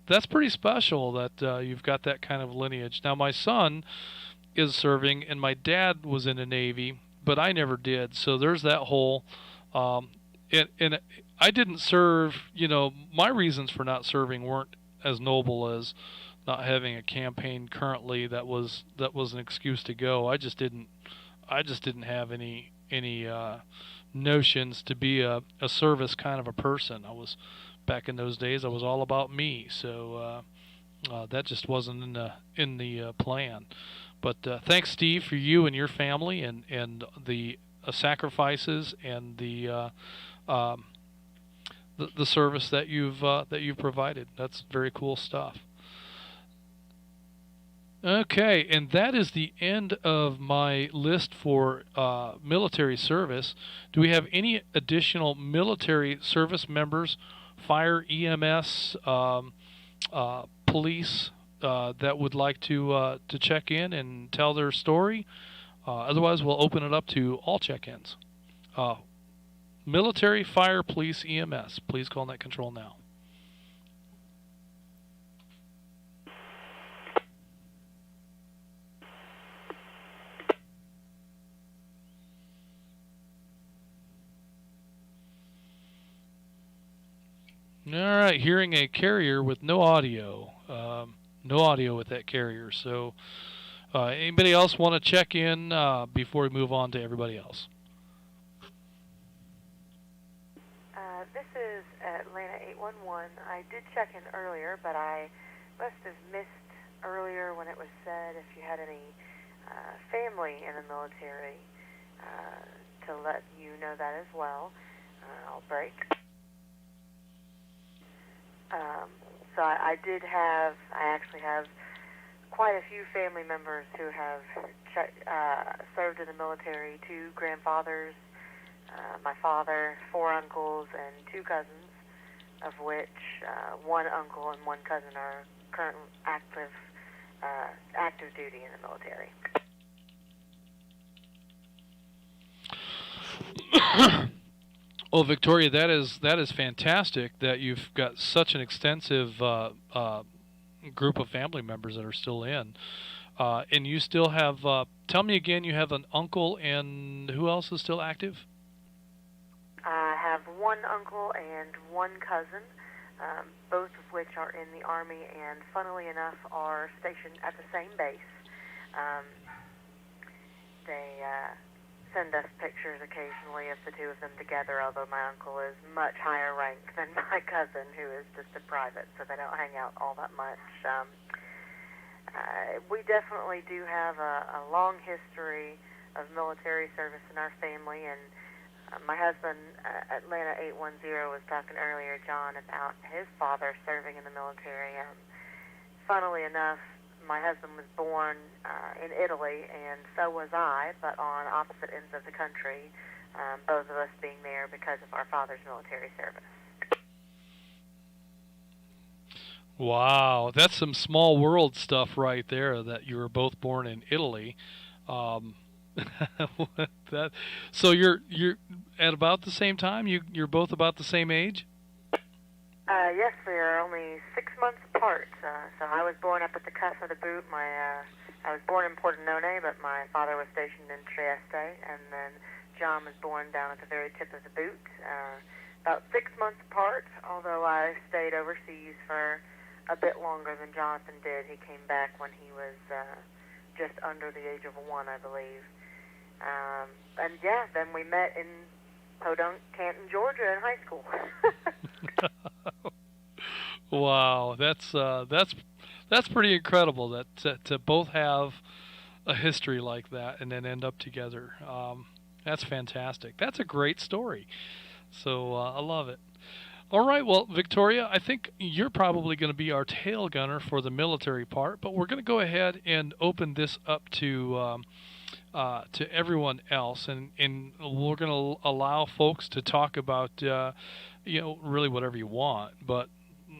that's pretty special that you've got that kind of lineage. Now, my son is serving, and my dad was in the Navy, but I never did. So there's that whole, and I didn't serve. My reasons for not serving weren't as noble as not having a campaign currently that was an excuse to go. I just didn't have any notions to be a service kind of a person. Back in those days, I was all about me, so that just wasn't in the plan. But thanks, Steve, for you and your family and the sacrifices and the service that you've provided. That's very cool stuff. Okay, and that is the end of my list for military service. Do we have any additional military service members, fire, EMS, police, that would like to check in and tell their story? Otherwise, we'll open it up to all check-ins. Military, fire, police, EMS. Please call net control now. All right, hearing a carrier with no audio. No audio with that carrier. So, anybody else want to check in before we move on to everybody else? This is Atlanta 811. I did check in earlier, but I must have missed earlier when it was said if you had any family in the military to let you know that as well. I'll break. So I actually have quite a few family members who have served in the military, 2 grandfathers, my father, 4 uncles, and 2 cousins, of which 1 uncle and 1 cousin are current active duty in the military. Well, Victoria, that is fantastic that you've got such an extensive group of family members that are still in. And you still have, tell me again, you have an uncle and who else is still active? I have 1 uncle and 1 cousin, both of which are in the Army and, funnily enough, are stationed at the same base. They send us pictures occasionally of the 2 of them together, although my uncle is much higher ranked than my cousin, who is just a private, so they don't hang out all that much. We definitely do have a long history of military service in our family, and my husband, Atlanta 810, was talking earlier, John, about his father serving in the military. Funnily enough, my husband was born in Italy, and so was I, but on opposite ends of the country, both of us being there because of our father's military service. Wow, that's some small world stuff right there, that you were both born in Italy. So you're at about the same time? You're both about the same age? Yes, we are only 6 months apart. So I was born up at the cusp of the boot. I was born in Pordenone, but my father was stationed in Trieste, and then John was born down at the very tip of the boot. About 6 months apart, although I stayed overseas for a bit longer than Jonathan did. He came back when he was just under the age of 1, I believe. And yeah, then we met in Podunk, Canton, Georgia in high school. Wow, that's pretty incredible that to both have a history like that and then end up together. That's fantastic. That's a great story. So I love it. All right, well, Victoria, I think you're probably going to be our tail gunner for the military part, but we're going to go ahead and open this up to everyone else, and we're going to allow folks to talk about, really whatever you want, but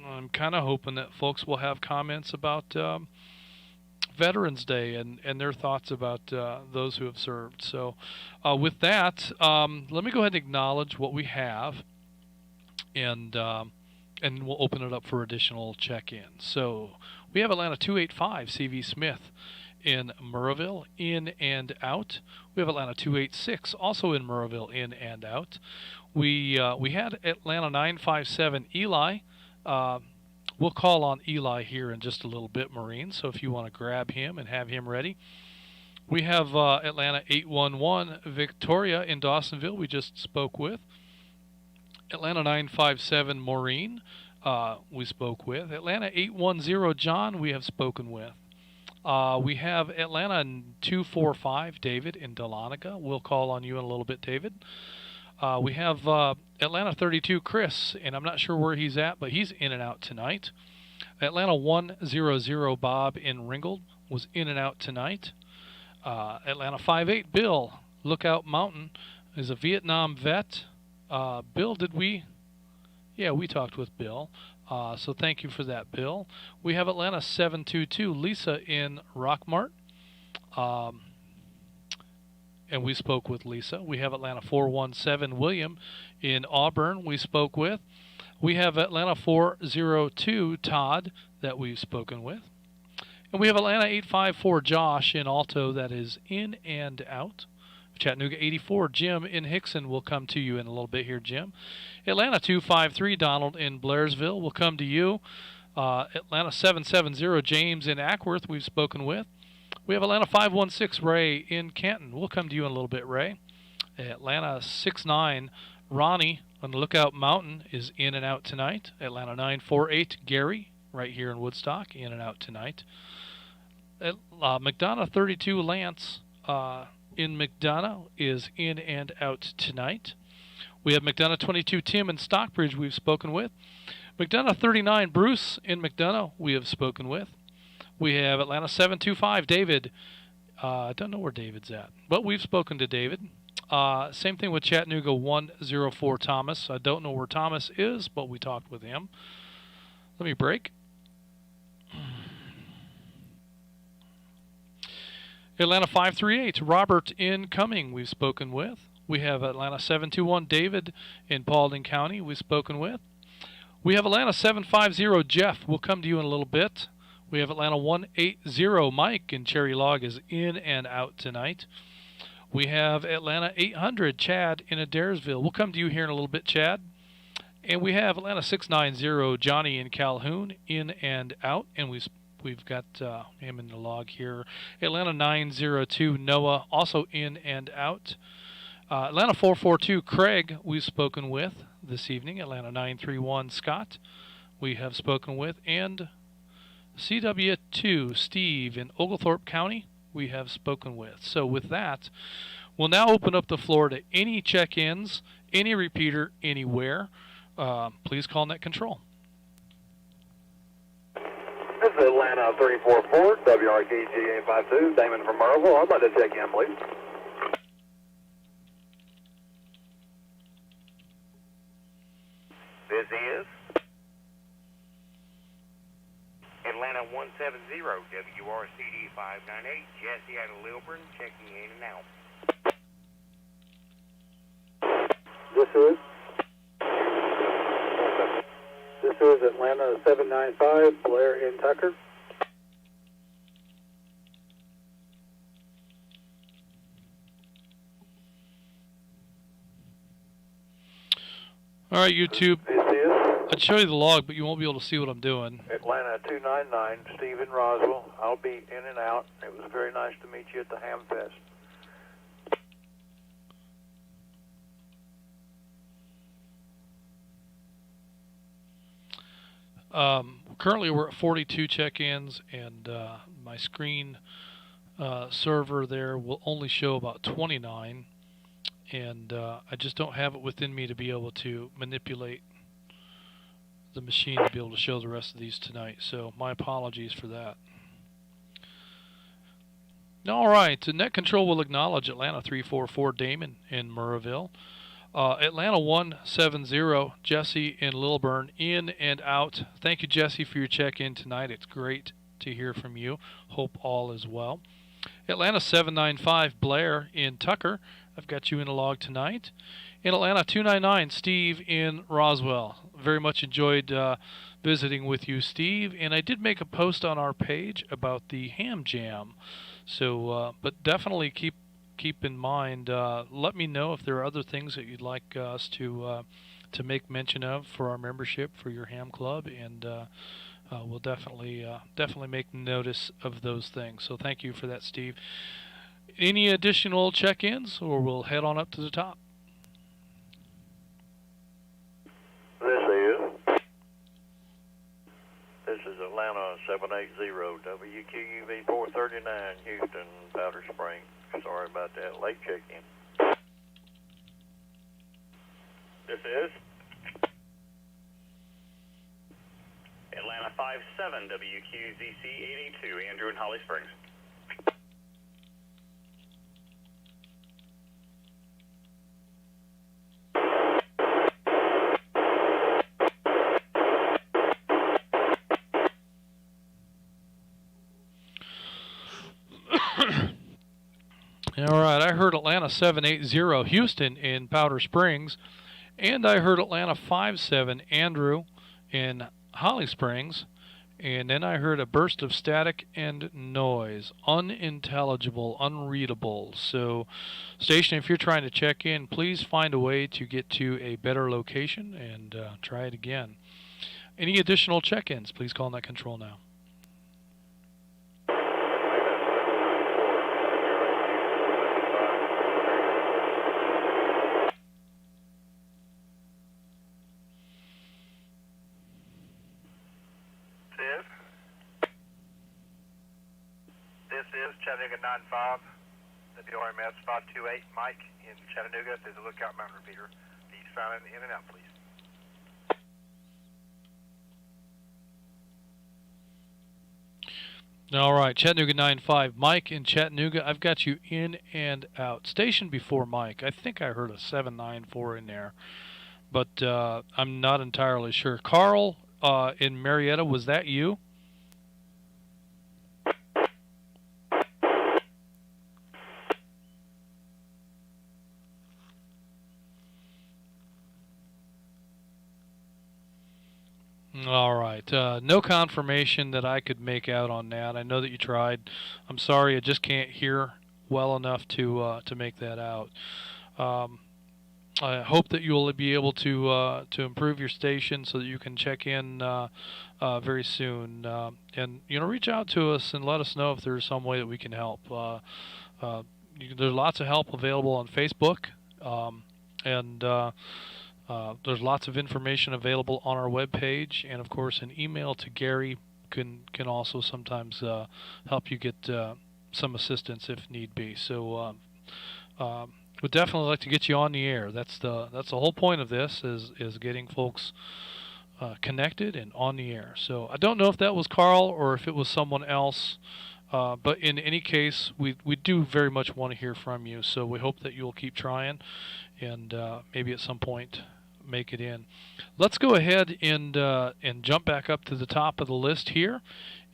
I'm kind of hoping that folks will have comments about Veterans Day and their thoughts about those who have served. So with that, let me go ahead and acknowledge what we have, and we'll open it up for additional check-ins. So we have Atlanta 285 CV Smith in Murrayville, in and out. We have Atlanta 286 also in Murrayville, in and out. We had Atlanta 957 Eli. We'll call on Eli here in just a little bit, Maureen, so if you want to grab him and have him ready. We have Atlanta 811 Victoria in Dawsonville we just spoke with. Atlanta 957 Maureen we spoke with. Atlanta 810 John we have spoken with. We have Atlanta 245 David in Dahlonega. We'll call on you in a little bit, David. We have Atlanta 32 Chris, and I'm not sure where he's at, but he's in and out tonight. Atlanta 100 Bob in Ringgold was in and out tonight. Atlanta 58 Bill, Lookout Mountain, is a Vietnam vet. Bill, did we? Yeah, we talked with Bill. So thank you for that, Bill. We have Atlanta 722 Lisa in Rockmart. And we spoke with Lisa. We have Atlanta 417 William in Auburn we spoke with. We have Atlanta 402 Todd that we've spoken with. And we have Atlanta 854 Josh in Alto that is in and out. Chattanooga 84 Jim in Hickson will come to you in a little bit here, Jim. Atlanta 253 Donald in Blairsville will come to you. Atlanta 770 James in Ackworth we've spoken with. We have Atlanta 516 Ray in Canton. We'll come to you in a little bit, Ray. Atlanta 69 Ronnie on the Lookout Mountain is in and out tonight. Atlanta 948 Gary right here in Woodstock, in and out tonight. McDonough 32 Lance in McDonough is in and out tonight. We have McDonough 22 Tim in Stockbridge we've spoken with. McDonough 39 Bruce in McDonough we have spoken with. We have Atlanta 725 David. I don't know where David's at, but we've spoken to David. Same thing with Chattanooga 104 Thomas. I don't know where Thomas is, but we talked with him. Let me break. Atlanta 538 Robert in Cumming we've spoken with. We have Atlanta 721 David in Paulding County we've spoken with. We have Atlanta 750 Jeff. We'll come to you in a little bit. We have Atlanta 180 Mike in Cherry Log is in and out tonight. We have Atlanta 800 Chad in Adairsville. We'll come to you here in a little bit, Chad. And we have Atlanta 690 Johnny in Calhoun in and out. And we've got him in the log here. Atlanta 902 Noah also in and out. Atlanta 442 Craig we've spoken with this evening. Atlanta 931 Scott we have spoken with. And CW2 Steve in Oglethorpe County we have spoken with. So with that, we'll now open up the floor to any check-ins, any repeater, anywhere. Please call Net Control. This is Atlanta 344 WRKG 852 Damon from Merville. I'd like to check in, please. This is Atlanta 170 WRCD 598 Jesse out of Lilburn checking in and out. This is Atlanta 795 Blair in Tucker. All right, YouTube. I'd show you the log, but you won't be able to see what I'm doing. Atlanta 299 Steve in Roswell. I'll be in and out. It was very nice to meet you at the Ham Fest. Currently, we're at 42 check-ins, and my screen server there will only show about 29, and I just don't have it within me to be able to manipulate the machine to be able to show the rest of these tonight. So my apologies for that. All right, the Net Control will acknowledge Atlanta 344 Damon in Murrayville. Atlanta 170 Jesse in Lilburn in and out. Thank you, Jesse, for your check-in tonight. It's great to hear from you. Hope all is well. Atlanta 795 Blair in Tucker. I've got you in a log tonight. In Atlanta 299 Steve in Roswell. Very much enjoyed visiting with you, Steve. And I did make a post on our page about the Ham Jam. So, but definitely keep in mind. Let me know if there are other things that you'd like us to make mention of for our membership for your ham club, and we'll definitely make notice of those things. So thank you for that, Steve. Any additional check-ins, or we'll head on up to the top? This is Atlanta 780 WQUV 439 Houston Powder Springs. Sorry about that late check-in. This is Atlanta 57 WQZC 82 Andrew and Holly Springs. All right, I heard Atlanta 780 Houston in Powder Springs, and I heard Atlanta 57 Andrew in Holly Springs, and then I heard a burst of static and noise, unintelligible, unreadable. So, station, if you're trying to check in, please find a way to get to a better location and try it again. Any additional check-ins, please call that control now. This is Chattanooga 95, WRMS 528, Mike in Chattanooga. There's a Lookout Mountain repeater. Be silent in and out, please. All right, Chattanooga 95. Mike in Chattanooga, I've got you in and out. Station before Mike, I think I heard a 794 in there, but I'm not entirely sure. Carl in Marietta, was that you? All right. No confirmation that I could make out on that. I know that you tried. I'm sorry, I just can't hear well enough to make that out. I hope that you'll be able to improve your station so that you can check in very soon. And reach out to us and let us know if there's some way that we can help. There's lots of help available on Facebook, and there's lots of information available on our webpage, and of course an email to Gary can also sometimes help you get some assistance if need be. So would definitely like to get you on the air. That's the whole point of this is getting folks connected and on the air. So I don't know if that was Carl or if it was someone else, but in any case, we do very much want to hear from you. So we hope that you'll keep trying, and maybe at some point make it in. Let's go ahead and jump back up to the top of the list here,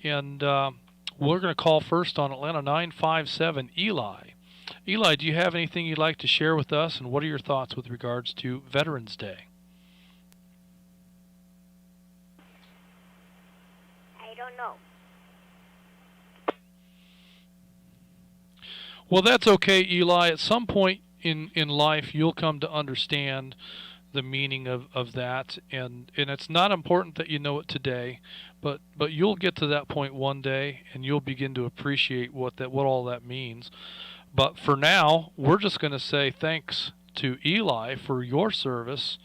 and we're going to call first on Atlanta 957 Eli. Eli, do you have anything you'd like to share with us, and what are your thoughts with regards to Veterans Day? I don't know. Well, that's okay, Eli. At some point in life, you'll come to understand the meaning of that, and it's not important that you know it today, but you'll get to that point one day, and you'll begin to appreciate what all that means. But for now, we're just going to say thanks to Eli for your service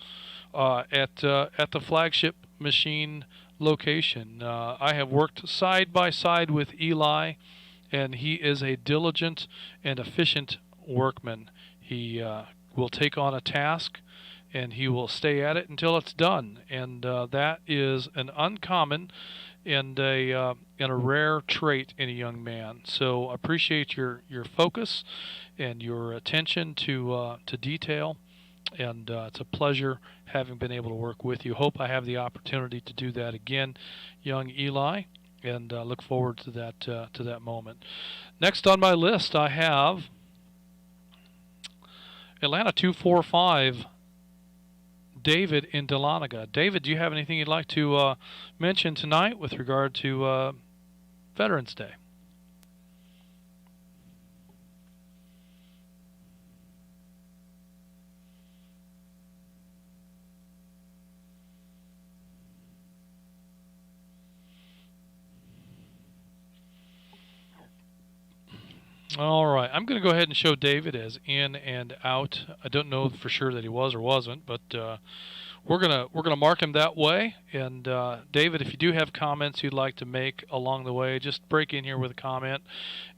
at the flagship machine location. I have worked side by side with Eli, and he is a diligent and efficient workman. He will take on a task, and he will stay at it until it's done. And that is an uncommon and a rare trait in a young man. So appreciate your focus and your attention to detail. And it's a pleasure having been able to work with you. Hope I have the opportunity to do that again, young Eli, and look forward to that moment. Next on my list, I have Atlanta 245. David in Dahlonega. David, do you have anything you'd like to mention tonight with regard to Veterans Day? All right, I'm going to go ahead and show David as in and out. I don't know for sure that he was or wasn't, but we're gonna mark him that way. And David, if you do have comments you'd like to make along the way, just break in here with a comment,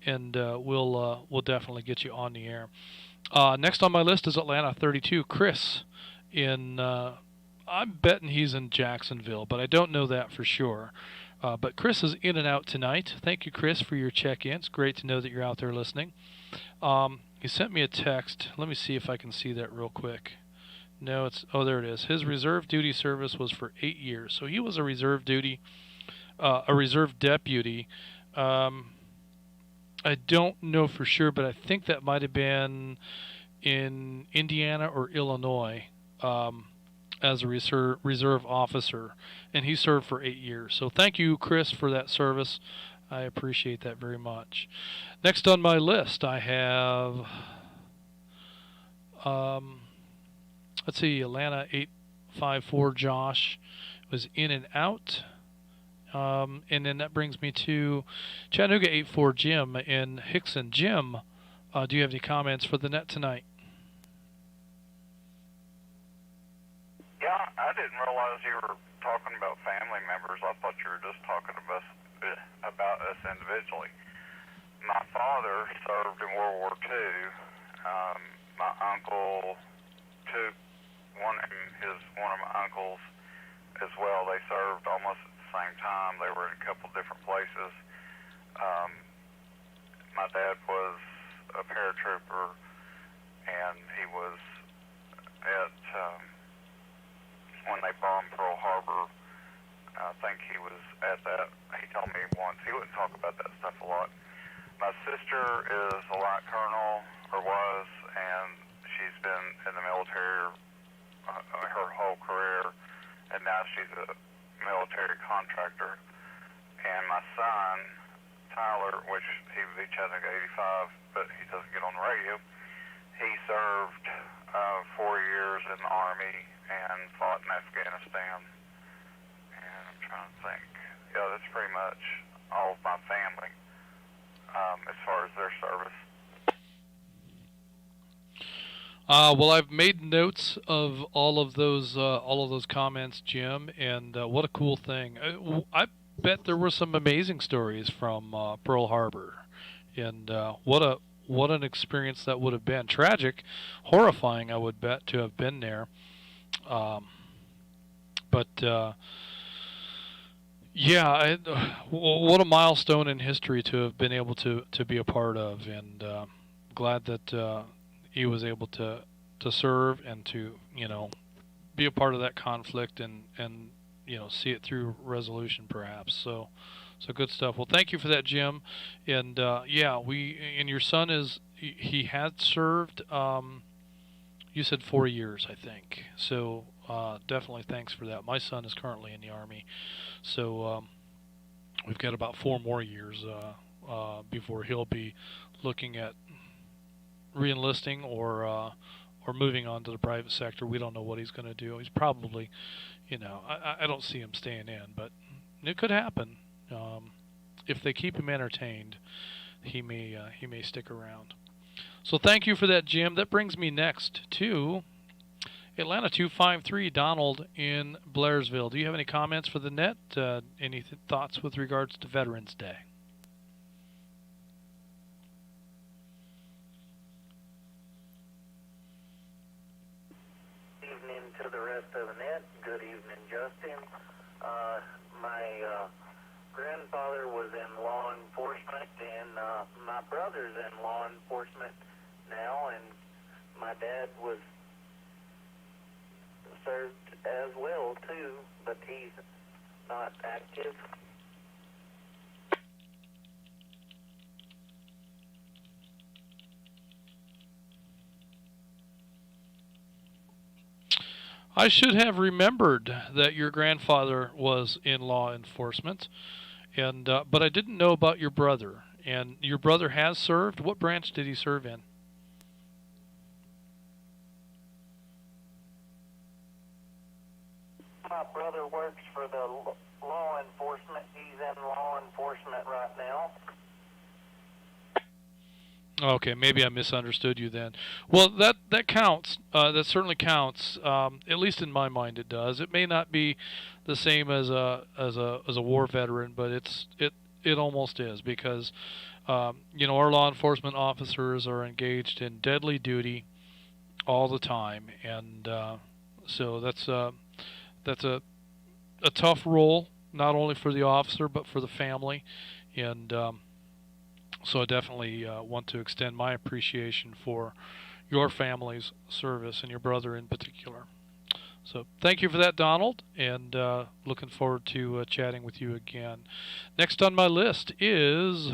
and we'll definitely get you on the air. Next on my list is Atlanta 32, Chris. I'm betting he's in Jacksonville, but I don't know that for sure. But Chris is in and out tonight. Thank you, Chris, for your check-in. It's great to know that you're out there listening. He sent me a text. Let me see if I can see that real quick. No, there it is. His reserve duty service was for 8 years, so he was a reserve deputy. I don't know for sure, but I think that might have been in Indiana or Illinois. As a reserve officer, and he served for 8 years. So thank you, Chris, for that service. I appreciate that very much. Next on my list, I have, let's see, Atlanta 854 Josh was in and out. And then that brings me to Chattanooga 84 Jim in Hickson. Jim, do you have any comments for the net tonight? Yeah, I didn't realize you were talking about family members. I thought you were just talking about us individually. My father served in World War II. My uncle took one of my uncles as well. They served almost at the same time. They were in a couple different places. My dad was a paratrooper, and he was at when they bombed Pearl Harbor. I think he was at that. He told me once. He wouldn't talk about that stuff a lot. My sister is a light colonel, or was, and she's been in the military her whole career, and now she's a military contractor. And my son, Tyler, which he would be Chattanooga 85, but he doesn't get on the radio, he served 4 years in the Army and fought in Afghanistan. And I'm trying to think. Yeah, that's pretty much all of my family as far as their service. Well, I've made notes of all of those comments, Jim, and what a cool thing. I bet there were some amazing stories from Pearl Harbor, and what an experience that would have been. Tragic, horrifying, I would bet, to have been there. Yeah, what a milestone in history to have been able to be a part of, and glad that he was able to serve and to be a part of that conflict and see it through resolution, perhaps. So good stuff. Well, thank you for that, Jim. And and your son he had served. You said 4 years, I think. So definitely thanks for that. My son is currently in the Army, so we've got about 4 more years before he'll be looking at re-enlisting or moving on to the private sector. We don't know what he's going to do. He's probably, I don't see him staying in, but it could happen. If they keep him entertained, he may stick around. So thank you for that, Jim. That brings me next to Atlanta 253, Donald in Blairsville. Do you have any comments for the net? Any thoughts with regards to Veterans Day? Evening to the rest of the net. Good evening, Justin. My grandfather was in law enforcement, and my brother's in law enforcement now, and my dad was served as well too, but he's not active. I should have remembered that your grandfather was in law enforcement, and but I didn't know about your brother. And your brother has served. What branch did he serve in? My brother works for the law enforcement. He's in law enforcement right Okay, maybe I misunderstood you then. Well, that counts. That certainly counts. At least in my mind, it does. It may not be the same as a war veteran, but it almost is because our law enforcement officers are engaged in deadly duty all the time, and so that's a tough role, not only for the officer but for the family, and so I definitely want to extend my appreciation for your family's service and your brother in particular. So thank you for that, Donald, and looking forward to chatting with you again. Next on my list is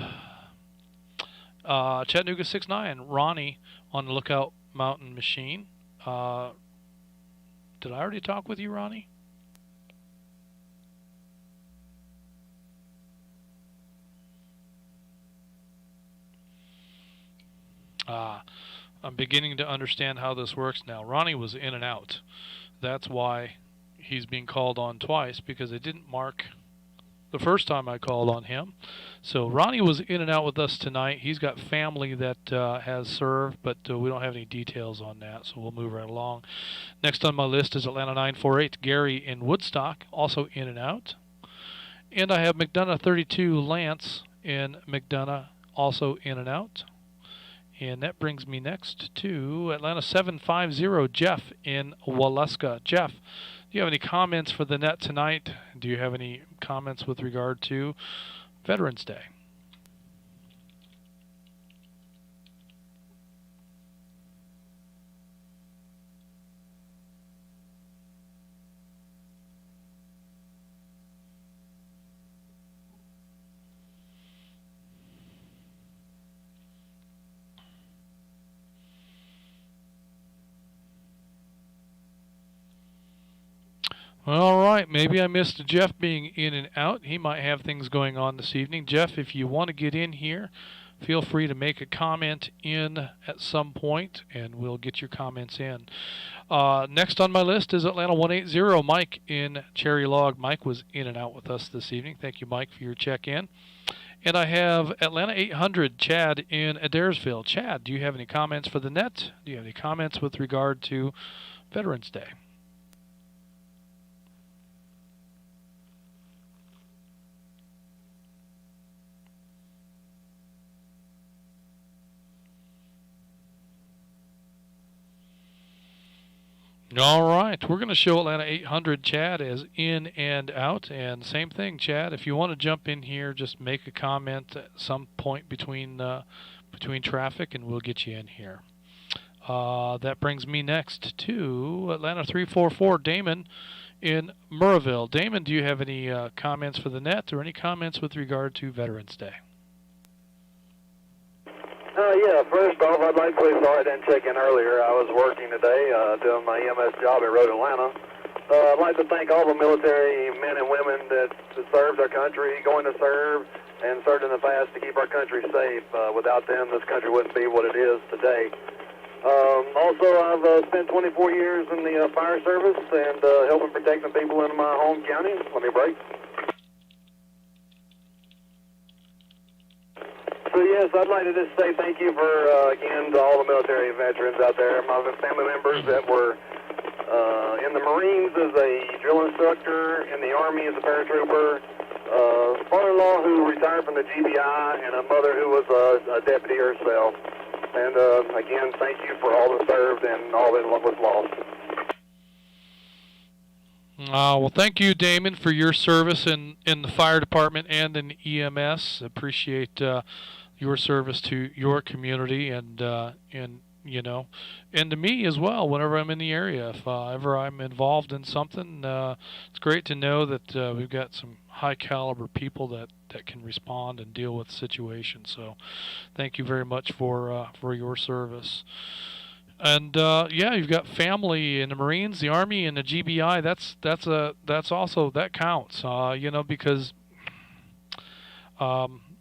Chattanooga 69, Ronnie on the Lookout Mountain Machine. Did I already talk with you, Ronnie? I'm beginning to understand how this works now. Ronnie was in and out. That's why he's being called on twice, because they didn't mark the first time I called on him. So Ronnie was in and out with us tonight. He's got family that has served, but we don't have any details on that, so we'll move right along. Next on my list is Atlanta 948, Gary in Woodstock, also in and out. And I have McDonough 32, Lance in McDonough, also in and out. And that brings me next to Atlanta 750, Jeff in Waleska. Jeff, do you have any comments for the net tonight? Do you have any comments with regard to Veterans Day? All right, maybe I missed Jeff being in and out. He might have things going on this evening. Jeff, if you want to get in here, feel free to make a comment in at some point, and we'll get your comments in. Next on my list is Atlanta 180, Mike in Cherry Log. Mike was in and out with us this evening. Thank you, Mike, for your check-in. And I have Atlanta 800, Chad in Adairsville. Chad, do you have any comments for the net? Do you have any comments with regard to Veterans Day? All right, we're going to show Atlanta 800 Chad as in and out, and same thing, Chad. If you want to jump in here, just make a comment at some point between traffic, and we'll get you in here. That brings me next to Atlanta 344 Damon in Murrayville. Damon, do you have any comments for the net or any comments with regard to Veterans Day? Yeah, first off, I'd like to say sorry I didn't check in earlier. I was working today, doing my EMS job at Road Atlanta. I'd like to thank all the military men and women that served our country, going to serve, and served in the past to keep our country safe. Without them, this country wouldn't be what it is today. Also, I've spent 24 years in the fire service and helping protect the people in my home county. Let me break. So yes, I'd like to just say thank you for, again, to all the military veterans out there, my family members that were in the Marines as a drill instructor, in the Army as a paratrooper, father-in-law who retired from the GBI, and a mother who was a deputy herself. And again, thank you for all that served and all that was lost. Well, thank you, Damon, for your service in the fire department and in EMS. Appreciate your service to your community and to me as well. Whenever I'm in the area, if ever I'm involved in something, it's great to know that we've got some high caliber people that can respond and deal with situations. So, thank you very much for your service. And yeah, you've got family in the Marines, the Army, and the GBI. That's also that counts. Because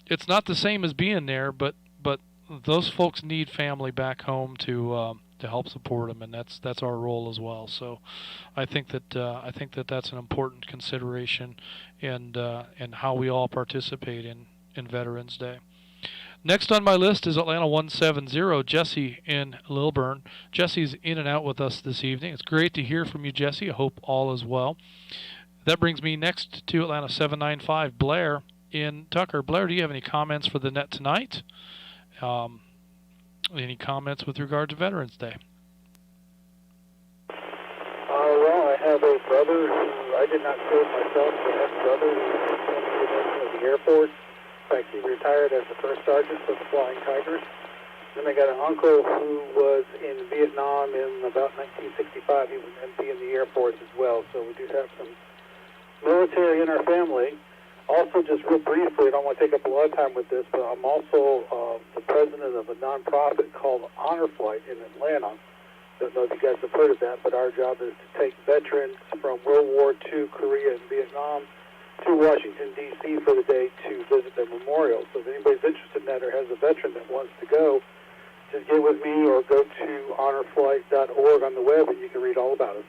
it's not the same as being there, but those folks need family back home to help support them, and that's our role as well. So, I think that that's an important consideration, and how we all participate in Veterans Day. Next on my list is Atlanta 170, Jesse in Lilburn. Jesse's in and out with us this evening. It's great to hear from you, Jesse. I hope all is well. That brings me next to Atlanta 795, Blair in Tucker. Blair, do you have any comments for the net tonight? Any comments with regard to Veterans Day? Well, I have a brother who I did not serve myself, but I have a brother who was in the Air Force. In fact, he retired as the first sergeant for the Flying Tigers. Then I got an uncle who was in Vietnam in about 1965. He was an MP in the Air Force as well, so we do have some military in our family. Also, just real briefly, I don't want to take up a lot of time with this, but I'm also the president of a nonprofit called Honor Flight in Atlanta. Don't know if you guys have heard of that, but our job is to take veterans from World War II, Korea, and Vietnam to Washington, D.C. for the day to visit their memorials. So if anybody's interested in that or has a veteran that wants to go, just get with me or go to honorflight.org on the web and you can read all about it.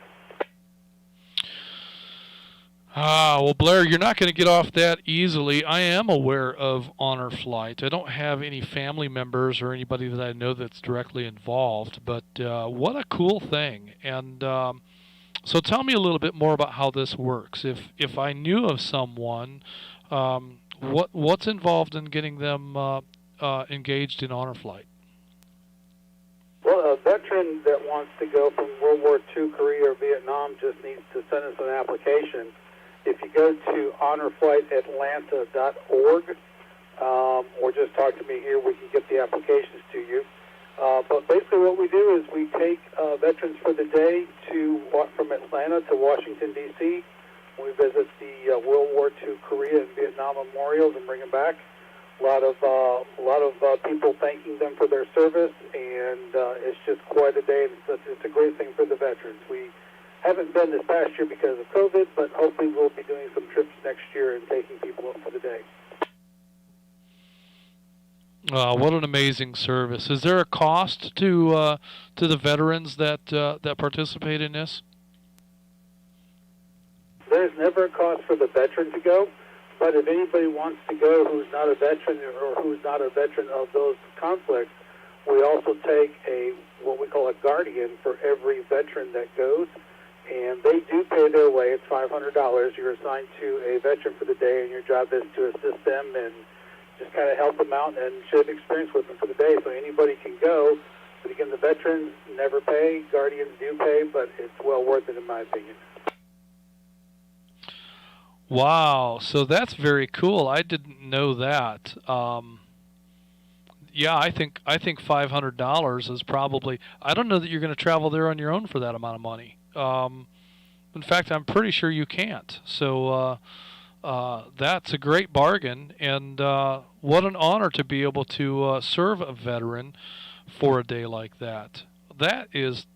Well, Blair, you're not going to get off that easily. I am aware of Honor Flight. I don't have any family members or anybody that I know that's directly involved, but what a cool thing. And so tell me a little bit more about how this works. If I knew of someone, what's involved in getting them engaged in Honor Flight? Well, a veteran that wants to go from World War II, Korea, or Vietnam just needs to send us an application. If you go to honorflightatlanta.org or just talk to me here, we can get the applications to you. But basically what we do is we take veterans for the day from Atlanta to Washington, D.C. We visit the World War II, Korea, and Vietnam memorials and bring them back. A lot of people thanking them for their service, and it's just quite a day. It's a great thing for the veterans. We haven't been this past year because of COVID, but hopefully we'll be doing some trips next year and taking people up for the day. What an amazing service! Is there a cost to the veterans that participate in this? There's never a cost for the veteran to go, but if anybody wants to go who's not a veteran or who's not a veteran of those conflicts, we also take what we call a guardian for every veteran that goes. And they do pay their way. It's $500. You're assigned to a veteran for the day, and your job is to assist them and just kind of help them out and share the experience with them for the day. So anybody can go. But again, the veterans never pay. Guardians do pay, but it's well worth it in my opinion. Wow, so that's very cool. I didn't know that. Yeah, I think $500 is probably. I don't know that you're going to travel there on your own for that amount of money. In fact, I'm pretty sure you can't. So that's a great bargain, and what an honor to be able to serve a veteran for a day like that. That is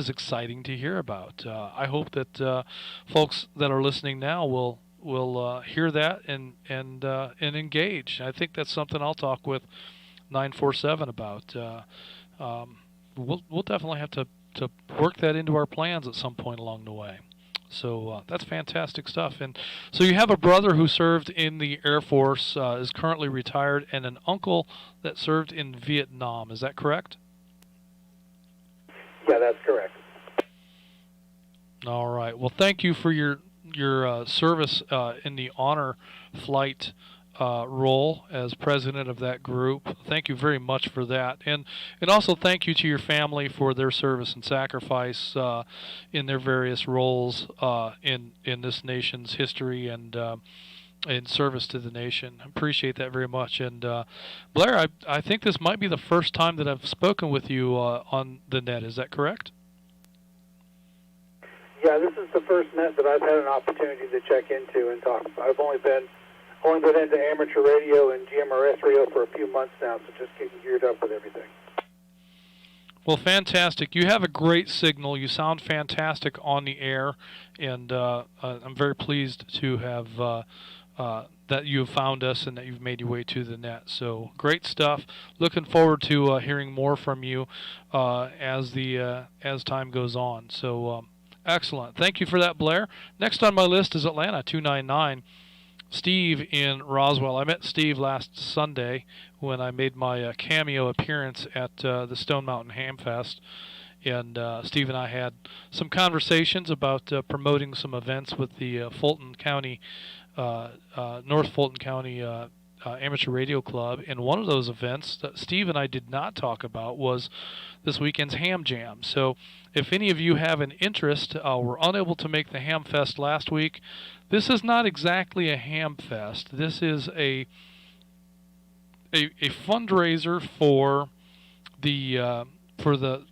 exciting to hear about. I hope that folks that are listening now will hear that and engage. I think that's something I'll talk with 947 about. We'll definitely have to work that into our plans at some point along the way. So that's fantastic stuff. And so you have a brother who served in the Air Force, is currently retired, and an uncle that served in Vietnam. Is that correct? Yeah, that's correct. All right. Well, thank you for your service in the Honor Flight role as president of that group. Thank you very much for that, and also thank you to your family for their service and sacrifice in their various roles in this nation's history and in service to the nation. I appreciate that very much. And Blair, I think this might be the first time that I've spoken with you on the net. Is that correct? Yeah, this is the first net that I've had an opportunity to check into and talk about. I've only been into amateur radio and GMRS radio for a few months now, so just getting geared up with everything. Well, fantastic. You have a great signal. You sound fantastic on the air, and I'm very pleased to have that you have found us and that you've made your way to the net. So great stuff. Looking forward to hearing more from you as time goes on. So excellent. Thank you for that, Blair. Next on my list is Atlanta 299. Steve in Roswell. I met Steve last Sunday when I made my cameo appearance at the Stone Mountain Ham Fest. And Steve and I had some conversations about promoting some events with the Fulton County, North Fulton County Amateur Radio Club. And one of those events that Steve and I did not talk about was this weekend's Ham Jam. So if any of you have an interest, we're unable to make the Ham Fest last week. This is not exactly a ham fest. This is a fundraiser for the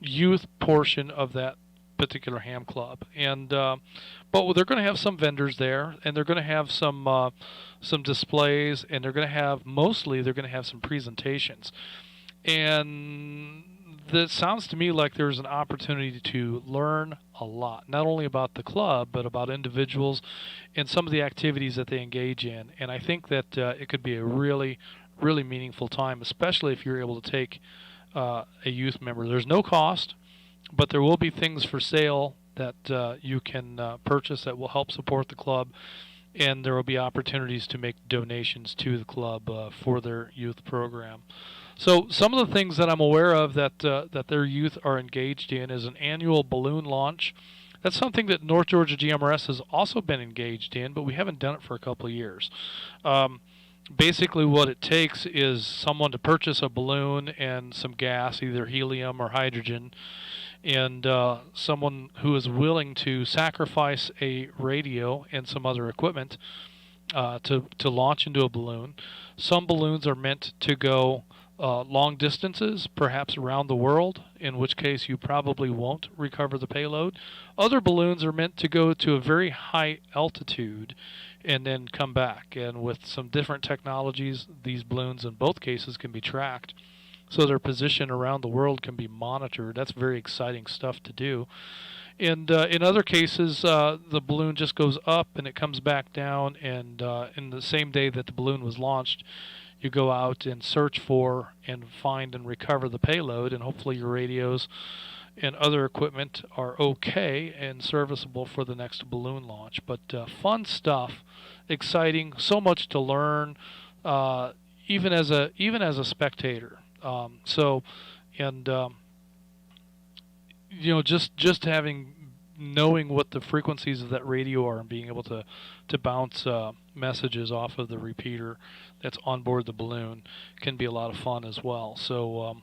youth portion of that particular ham club, and but they're going to have some vendors there, and they're going to have some displays, and they're going to have some presentations, and that sounds to me like there's an opportunity to learn a lot, not only about the club but about individuals and some of the activities that they engage in. And I think that it could be a really meaningful time, especially if you're able to take a youth member. There's no cost, but there will be things for sale that you can purchase that will help support the club, and there will be opportunities to make donations to the club for their youth program. So some of the things that I'm aware of that their youth are engaged in is an annual balloon launch. That's something that North Georgia GMRS has also been engaged in, but we haven't done it for a couple of years. Basically what it takes is someone to purchase a balloon and some gas, either helium or hydrogen, and someone who is willing to sacrifice a radio and some other equipment to launch into a balloon. Some balloons are meant to go long distances, perhaps around the world, in which case you probably won't recover the payload. Other balloons are meant to go to a very high altitude and then come back. And with some different technologies, these balloons in both cases can be tracked, so their position around the world can be monitored. That's very exciting stuff to do. And in other cases, the balloon just goes up and it comes back down, and in the same day that the balloon was launched, you go out and search for and find and recover the payload, and hopefully your radios and other equipment are okay and serviceable for the next balloon launch. But fun stuff, exciting, so much to learn, even as a spectator. Just knowing what the frequencies of that radio are and being able to bounce messages off of the repeater that's on board the balloon can be a lot of fun as well. So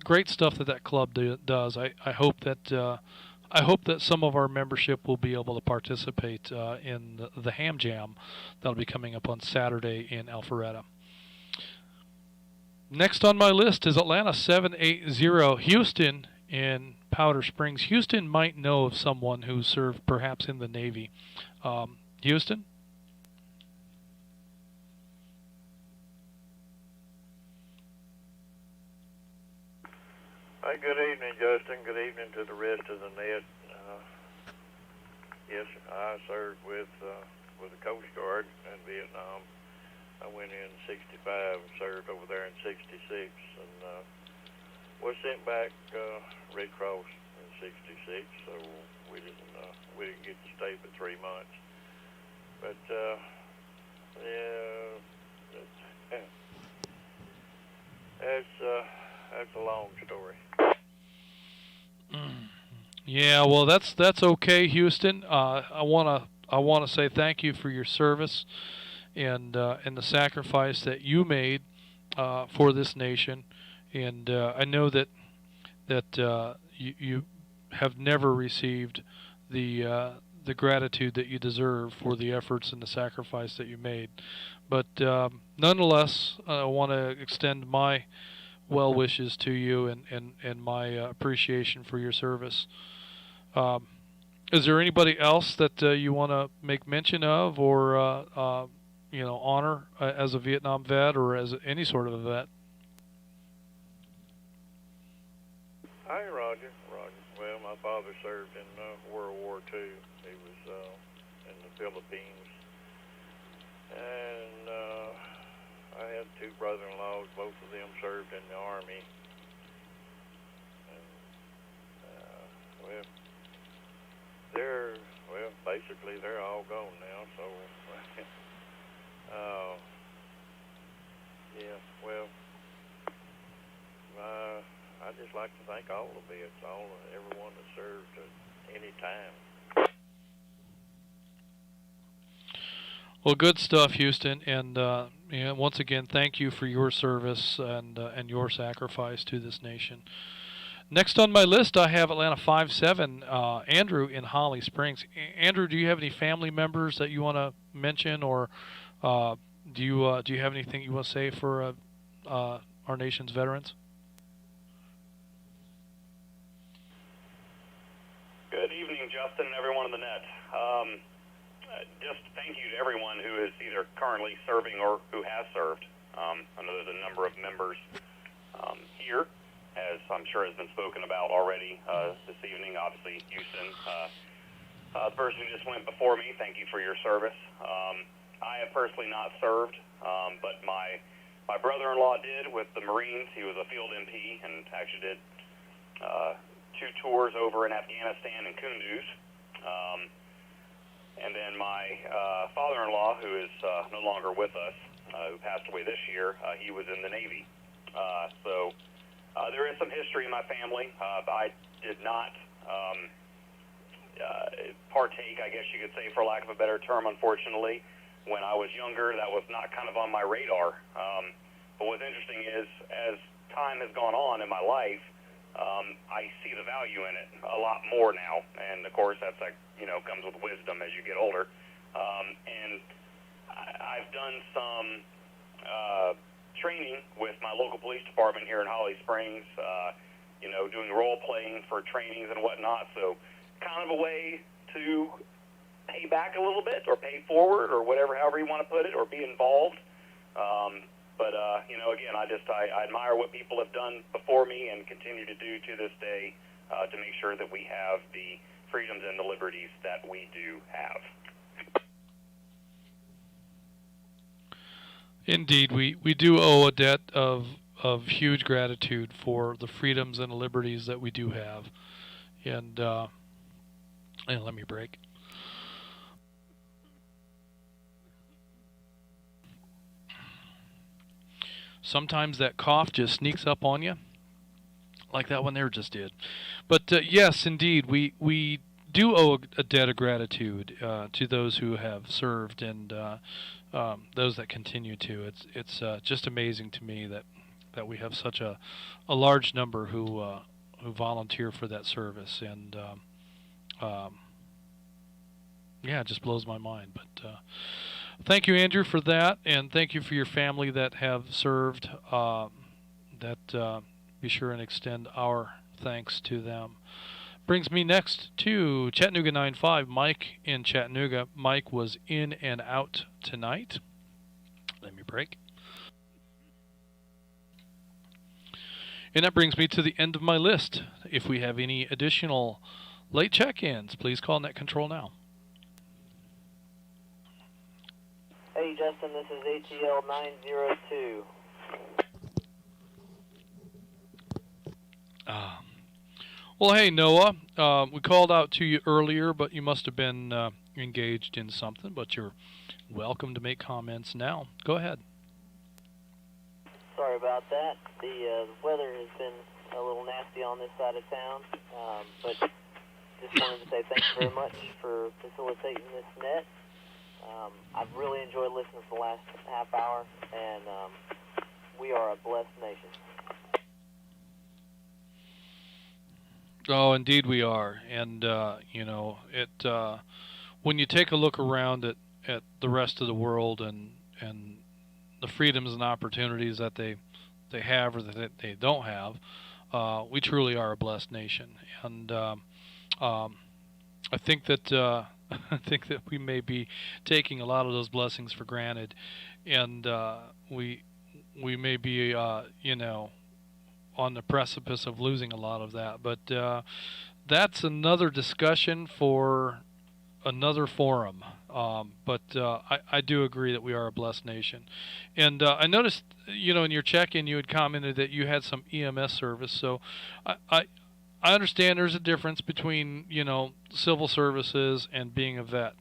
great stuff that club does. I hope that some of our membership will be able to participate in the Ham Jam that'll be coming up on Saturday in Alpharetta. Next on my list is Atlanta 780, Houston in Powder Springs. Houston might know of someone who served perhaps in the Navy. Houston? Hey, good evening, Justin. Good evening to the rest of the net. Yes, I served with the Coast Guard in Vietnam. I went in 65 and served over there in 66, and was sent back Red Cross in 66. So we didn't get to stay for 3 months. But that's a long story. Yeah, well, that's okay, Houston. I wanna say thank you for your service and the sacrifice that you made for this nation. And I know that you have never received the gratitude that you deserve for the efforts and the sacrifice that you made. But nonetheless, I want to extend my well wishes to you and my appreciation for your service. Is there anybody else that you want to make mention of or honor as a Vietnam vet or as any sort of a vet? Hi, Roger. Well, my father served in World War II. He was in the Philippines. And I had 2 brother-in-laws. Both of them served in the Army. And, basically they're all gone now. So, yeah, well, I'd just like to thank all the vets, everyone that served at any time. Well, good stuff, Houston, and once again, thank you for your service and your sacrifice to this nation. Next on my list, I have Atlanta 5-7, Andrew in Holly Springs. Andrew, do you have any family members that you want to mention, or do you have anything you want to say for our nation's veterans? Good evening, Justin, and everyone in the net. Just thank you to everyone who is either currently serving or who has served. I know there's a number of members here, as I'm sure has been spoken about already this evening. Obviously, Houston, the person who just went before me, thank you for your service. I have personally not served, but my brother-in-law did with the Marines. He was a field MP and actually did 2 tours over in Afghanistan and Kunduz. And then my father-in-law, who is no longer with us, who passed away this year, he was in the Navy. So there is some history in my family. I did not partake, I guess you could say, for lack of a better term, unfortunately. When I was younger, that was not kind of on my radar. But what's interesting is, as time has gone on in my life, I see the value in it a lot more now. And, of course, that's like, comes with wisdom as you get older. And I've done some training with my local police department here in Holly Springs, doing role-playing for trainings and whatnot. So kind of a way to pay back a little bit or pay forward or whatever, however you want to put it, or be involved. But again, I admire what people have done before me and continue to do to this day to make sure that we have the freedoms and the liberties that we do have. Indeed, we do owe a debt of huge gratitude for the freedoms and liberties that we do have. And let me break. Sometimes that cough just sneaks up on you, like that one there just did. But yes, indeed, we do owe a debt of gratitude to those who have served and those that continue to. It's just amazing to me that we have such a large number who volunteer for that service, and it just blows my mind. But thank you, Andrew, for that, and thank you for your family that have served. Be sure and extend our thanks to them. Brings me next to Chattanooga 9-5, Mike in Chattanooga. Mike was in and out tonight. Let me break. And that brings me to the end of my list. If we have any additional late check-ins, please call Net Control now. Hey, Justin, this is ATL 902. Well, hey, Noah. We called out to you earlier, but you must have been engaged in something, but you're welcome to make comments now. Go ahead. Sorry about that. The weather has been a little nasty on this side of town, but just wanted to say thank you very much for facilitating this net. I've really enjoyed listening for the last half hour, and we are a blessed nation. Oh, indeed we are. And, when you take a look around at the rest of the world and the freedoms and opportunities that they have or that they don't have, we truly are a blessed nation. And I think that we may be taking a lot of those blessings for granted, and we may be on the precipice of losing a lot of that. But that's another discussion for another forum. But I do agree that we are a blessed nation. And I noticed, in your check-in you had commented that you had some EMS service. So I I understand there's a difference between, civil services and being a vet.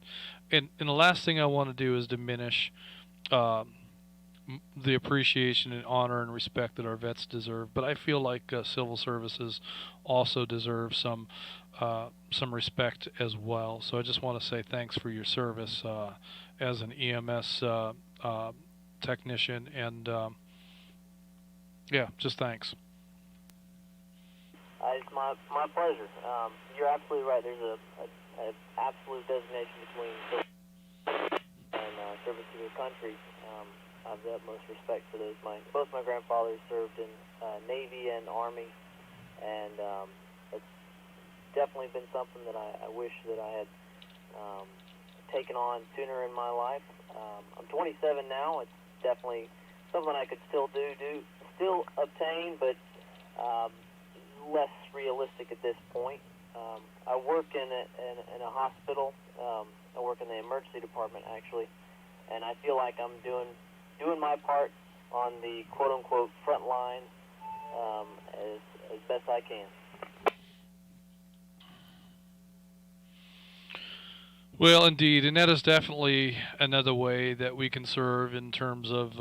And the last thing I want to do is diminish the appreciation and honor and respect that our vets deserve. But I feel like civil services also deserve some respect as well. So I just want to say thanks for your service as an EMS technician, and just thanks. It's my pleasure. You're absolutely right. There's a absolute designation between and service to the country. I have the utmost respect for those. Both my grandfathers served in Navy and Army, and it's definitely been something that I wish that I had taken on sooner in my life. I'm 27 now. It's definitely something I could still still obtain, but less realistic at this point. I work in a hospital. I work in the emergency department, actually, and I feel like I'm doing my part on the quote-unquote front line as best I can. Well, indeed, and that is definitely another way that we can serve in terms of,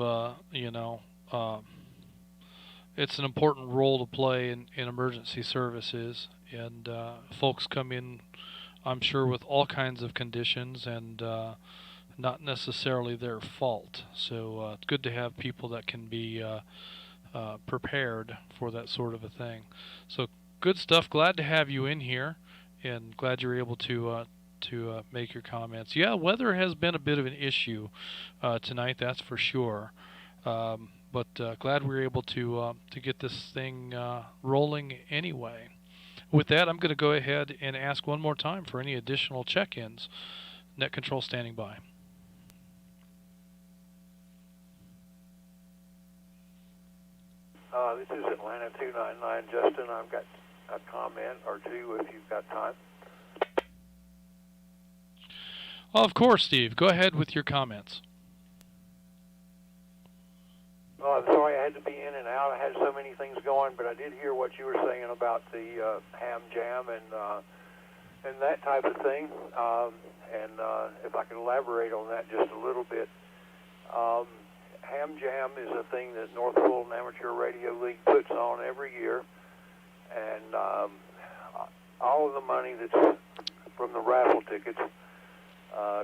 it's an important role to play in emergency services, and folks come in, I'm sure, with all kinds of conditions, and not necessarily their fault. So it's good to have people that can be prepared for that sort of a thing. So good stuff. Glad to have you in here, and glad you're able to make your comments. Yeah, weather has been a bit of an issue tonight, that's for sure. But glad we were able to get this thing rolling anyway. With that, I'm going to go ahead and ask one more time for any additional check-ins. Net control standing by. This is Atlanta 299, Justin. I've got a comment or two if you've got time. Of course, Steve. Go ahead with your comments. Oh, I'm sorry I had to be in and out. I had so many things going, but I did hear what you were saying about the ham jam and that type of thing. And if I could elaborate on that just a little bit. Ham Jam is a thing that North Fulton Amateur Radio League puts on every year, and all of the money that's from the raffle tickets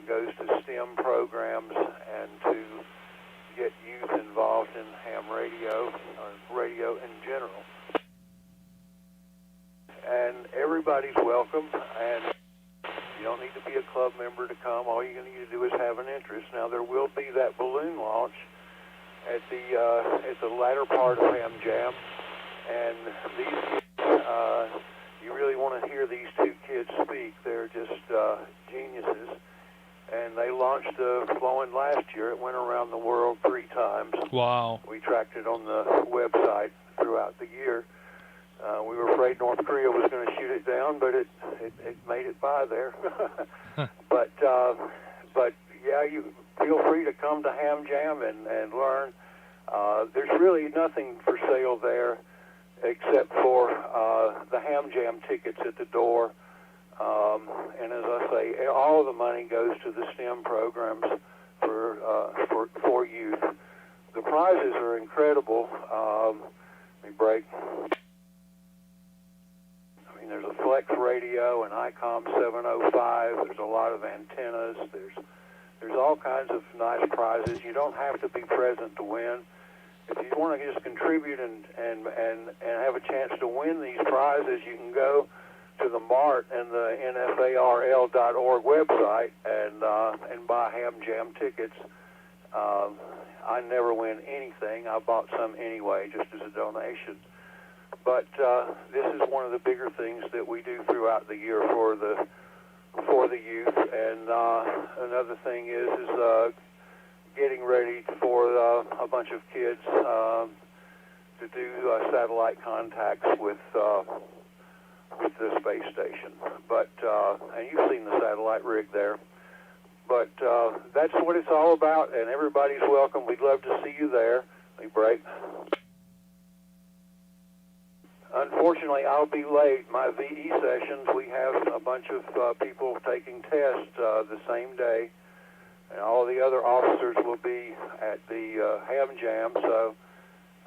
goes to STEM programs and to get youth involved in ham radio, or radio in general. And everybody's welcome, and you don't need to be a club member to come. All you need to do is have an interest. Now, there will be that balloon launch at the latter part of Ham Jam, and these you really want to hear these two kids speak. They're just geniuses, and they launched the flowing last year. It went around the world 3 times. Wow. We tracked it on the website throughout the year. We were afraid North Korea was going to shoot it down, but it made it by there. But yeah, you feel free to come to Ham Jam and learn. There's really nothing for sale there except for the Ham Jam tickets at the door. And as I say, all of the money goes to the STEM programs for youth. The prizes are incredible. Let me break. I mean, there's a Flex radio, an ICOM 705. There's a lot of antennas. There's all kinds of nice prizes. You don't have to be present to win. If you want to just contribute and have a chance to win these prizes, you can go to the Mart and the NFARL.org website and buy Ham Jam tickets. I never win anything. I bought some anyway, just as a donation. But this is one of the bigger things that we do throughout the year for the youth. And another thing is getting ready for a bunch of kids to do satellite contacts with the space station. But and you've seen the satellite rig there. But that's what it's all about, and everybody's welcome. We'd love to see you there. Let me break. unfortunately, I'll be late. My VE sessions, we have a bunch of people taking tests the same day, and all the other officers will be at the Ham Jam. So,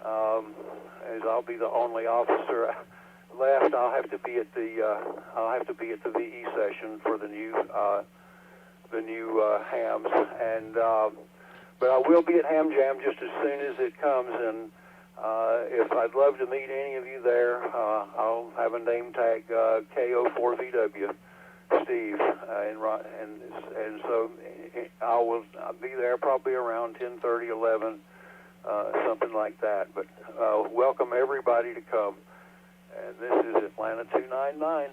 as I'll be the only officer left, I'll have to be at the VE session for the new hams, and but I will be at Ham Jam just as soon as it comes. And if I'd love to meet any of you there, I'll have a name tag KO4VW Steve, and so I'll be there probably around 10:30, 11, something like that. But welcome everybody to come. And this is Atlanta 299.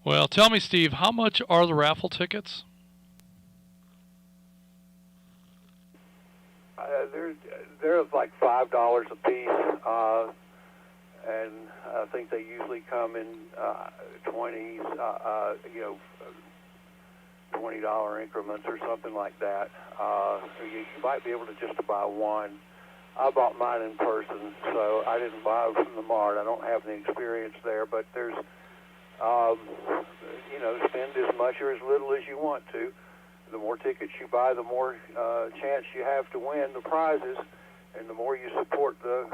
Well, tell me, Steve, how much are the raffle tickets? They're like $5 a piece, and I think they usually come in 20s, $20 increments or something like that. You might be able to just buy one. I bought mine in person, so I didn't buy it from the mart. I don't have the experience there, but there's, spend as much or as little as you want to. The more tickets you buy, the more chance you have to win the prizes, and the more you support the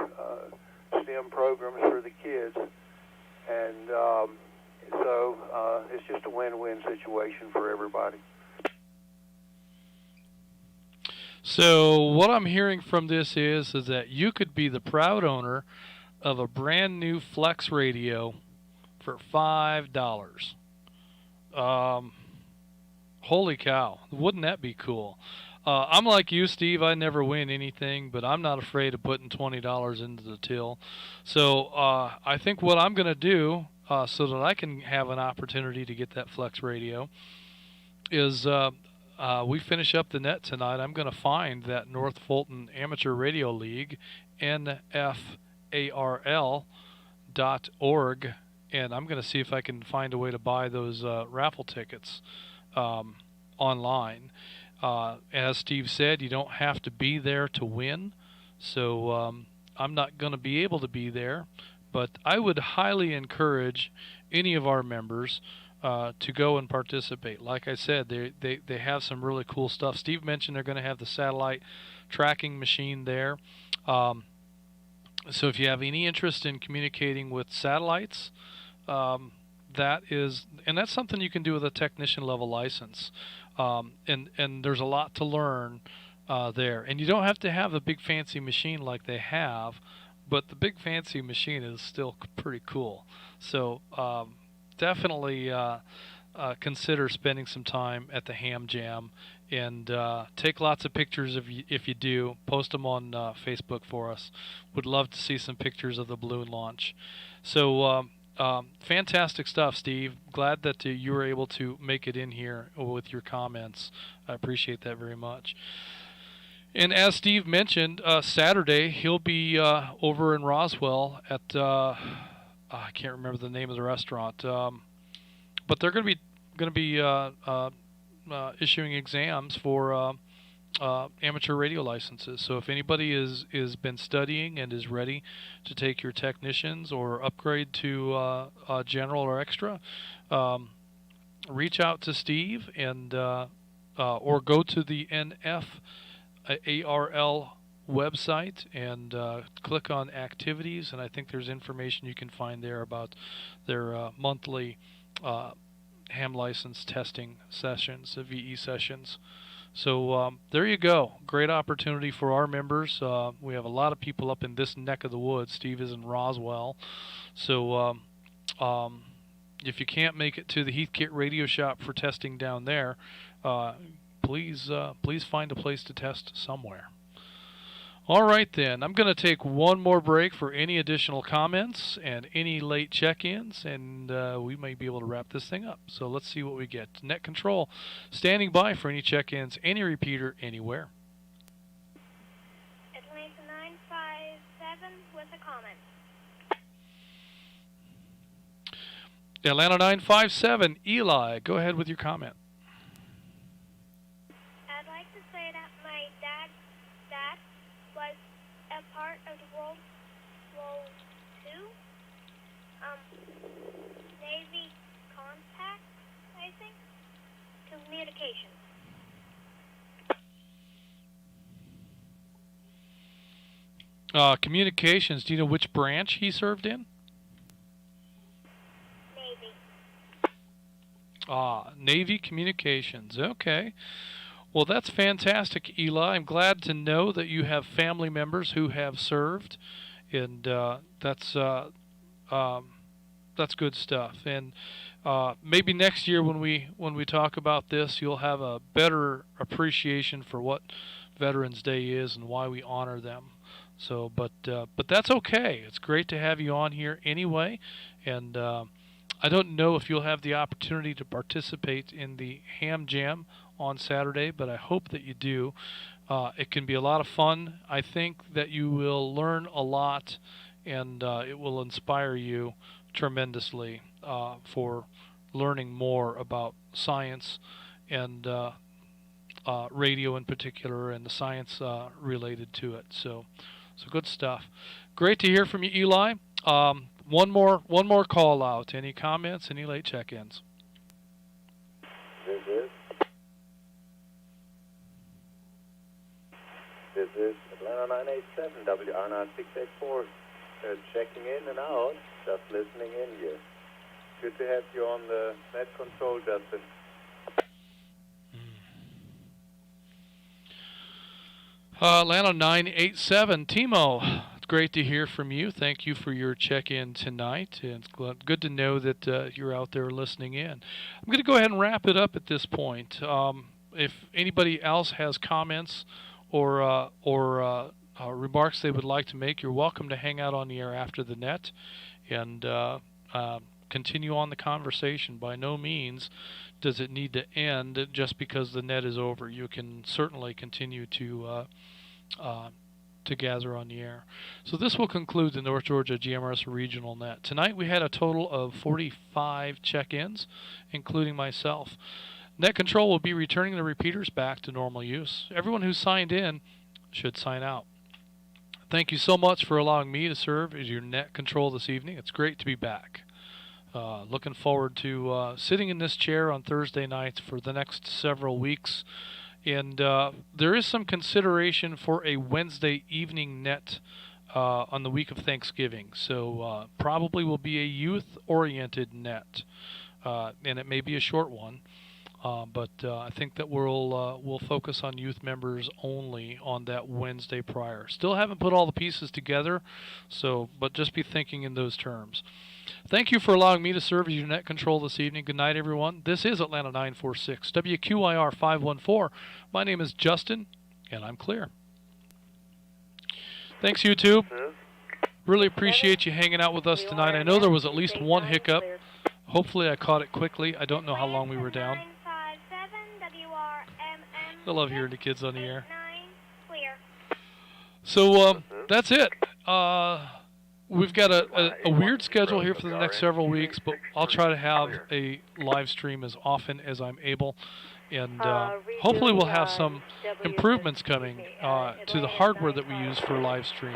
STEM programs for the kids. And so it's just a win-win situation for everybody. So what I'm hearing from this is that you could be the proud owner of a brand new Flex radio for $5. Holy cow. Wouldn't that be cool? I'm like you, Steve. I never win anything, but I'm not afraid of putting $20 into the till. So I think what I'm going to do so that I can have an opportunity to get that Flex radio is we finish up the net tonight. I'm going to find that North Fulton Amateur Radio League, NFARL.org, and I'm going to see if I can find a way to buy those raffle tickets online. As Steve said, you don't have to be there to win, so I'm not going to be able to be there, but I would highly encourage any of our members to go and participate. Like I said, they have some really cool stuff. Steve mentioned they're going to have the satellite tracking machine there. So if you have any interest in communicating with satellites, that's something you can do with a technician level license. And there's a lot to learn there. And you don't have to have a big fancy machine like they have, but the big fancy machine is still pretty cool. So definitely consider spending some time at the Ham Jam, and take lots of pictures if you do. Post them on Facebook for us. Would love to see some pictures of the balloon launch. So fantastic stuff, Steve. Glad that you were able to make it in here with your comments. I appreciate that very much. And as Steve mentioned, Saturday he'll be over in Roswell at I can't remember the name of the restaurant, but they're going to be issuing exams for amateur radio licenses. So if anybody is been studying and is ready to take your technicians or upgrade to general or extra, reach out to Steve and or go to the NFARL website and click on activities, and I think there's information you can find there about their monthly ham license testing sessions, VE sessions. So there you go. Great opportunity for our members. We have a lot of people up in this neck of the woods. Steve is in Roswell. So if you can't make it to the Heathkit Radio Shop for testing down there, please find a place to test somewhere. All right, then. I'm going to take one more break for any additional comments and any late check-ins, and we may be able to wrap this thing up. So let's see what we get. Net Control, standing by for any check-ins, any repeater, anywhere. Atlanta 957 with a comment. Atlanta 957, Eli, go ahead with your comment. I'd like to say that my dad was a part of the World Navy contact, I think. Communications. Communications, do you know which branch he served in? Navy. Navy Communications. Okay. Well, that's fantastic, Eli. I'm glad to know that you have family members who have served, and that's good stuff. And maybe next year when we talk about this, you'll have a better appreciation for what Veterans Day is and why we honor them. So, but that's okay. It's great to have you on here anyway, and I don't know if you'll have the opportunity to participate in the Ham Jam on Saturday, but I hope that you do. It can be a lot of fun. I think that you will learn a lot, and it will inspire you tremendously for learning more about science and radio in particular, and the science related to it. So good stuff. Great to hear from you, Eli. One more call out. Any comments? Any late check-ins? This is Atlanta 987 WR 684. Checking in and out. Just listening in here. Good to have you on the net control, Justin. Atlanta 987, Timo. It's great to hear from you. Thank you for your check-in tonight. And it's good to know that you're out there listening in. I'm going to go ahead and wrap it up at this point. If anybody else has comments or remarks they would like to make, you're welcome to hang out on the air after the net and continue on the conversation. By no means does it need to end just because the net is over. You can certainly continue to gather on the air. So this will conclude the North Georgia GMRS Regional Net. Tonight we had a total of 45 check-ins, including myself. Net control will be returning the repeaters back to normal use. Everyone who signed in should sign out. Thank you so much for allowing me to serve as your net control this evening. It's great to be back. Looking forward to sitting in this chair on Thursday nights for the next several weeks. And there is some consideration for a Wednesday evening net on the week of Thanksgiving. So probably will be a youth-oriented net. And it may be a short one. But I think that we'll focus on youth members only on that Wednesday prior. Still haven't put all the pieces together, but just be thinking in those terms. Thank you for allowing me to serve as your net control this evening. Good night, everyone. This is Atlanta 946, WQIR 514. My name is Justin, and I'm clear. Thanks, YouTube. Really appreciate you hanging out with us tonight. I know there was at least one hiccup. Hopefully I caught it quickly. I don't know how long we were down. I love hearing the kids on the air. So that's it. We've got a weird schedule here for the next several weeks, but I'll try to have a live stream as often as I'm able. And hopefully we'll have some improvements coming to the hardware that we use for live stream.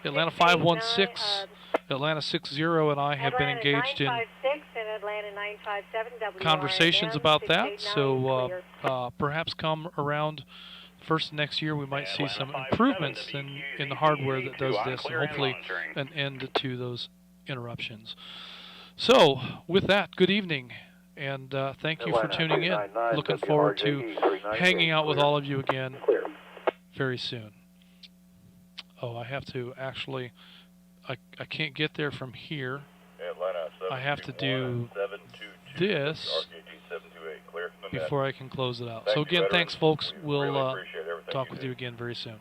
Atlanta 516, Atlanta 60, and I have been engaged in conversations about that. So perhaps come around first next year we might see some improvements in the hardware that does this, and hopefully an end to those interruptions. So with that, good evening, and thank you for tuning in. Looking forward to hanging out with all of you again very soon. Oh, I have to actually, I can't get there from here. I have to do this before I can close it out. So again, thanks folks. We'll talk with you again very soon.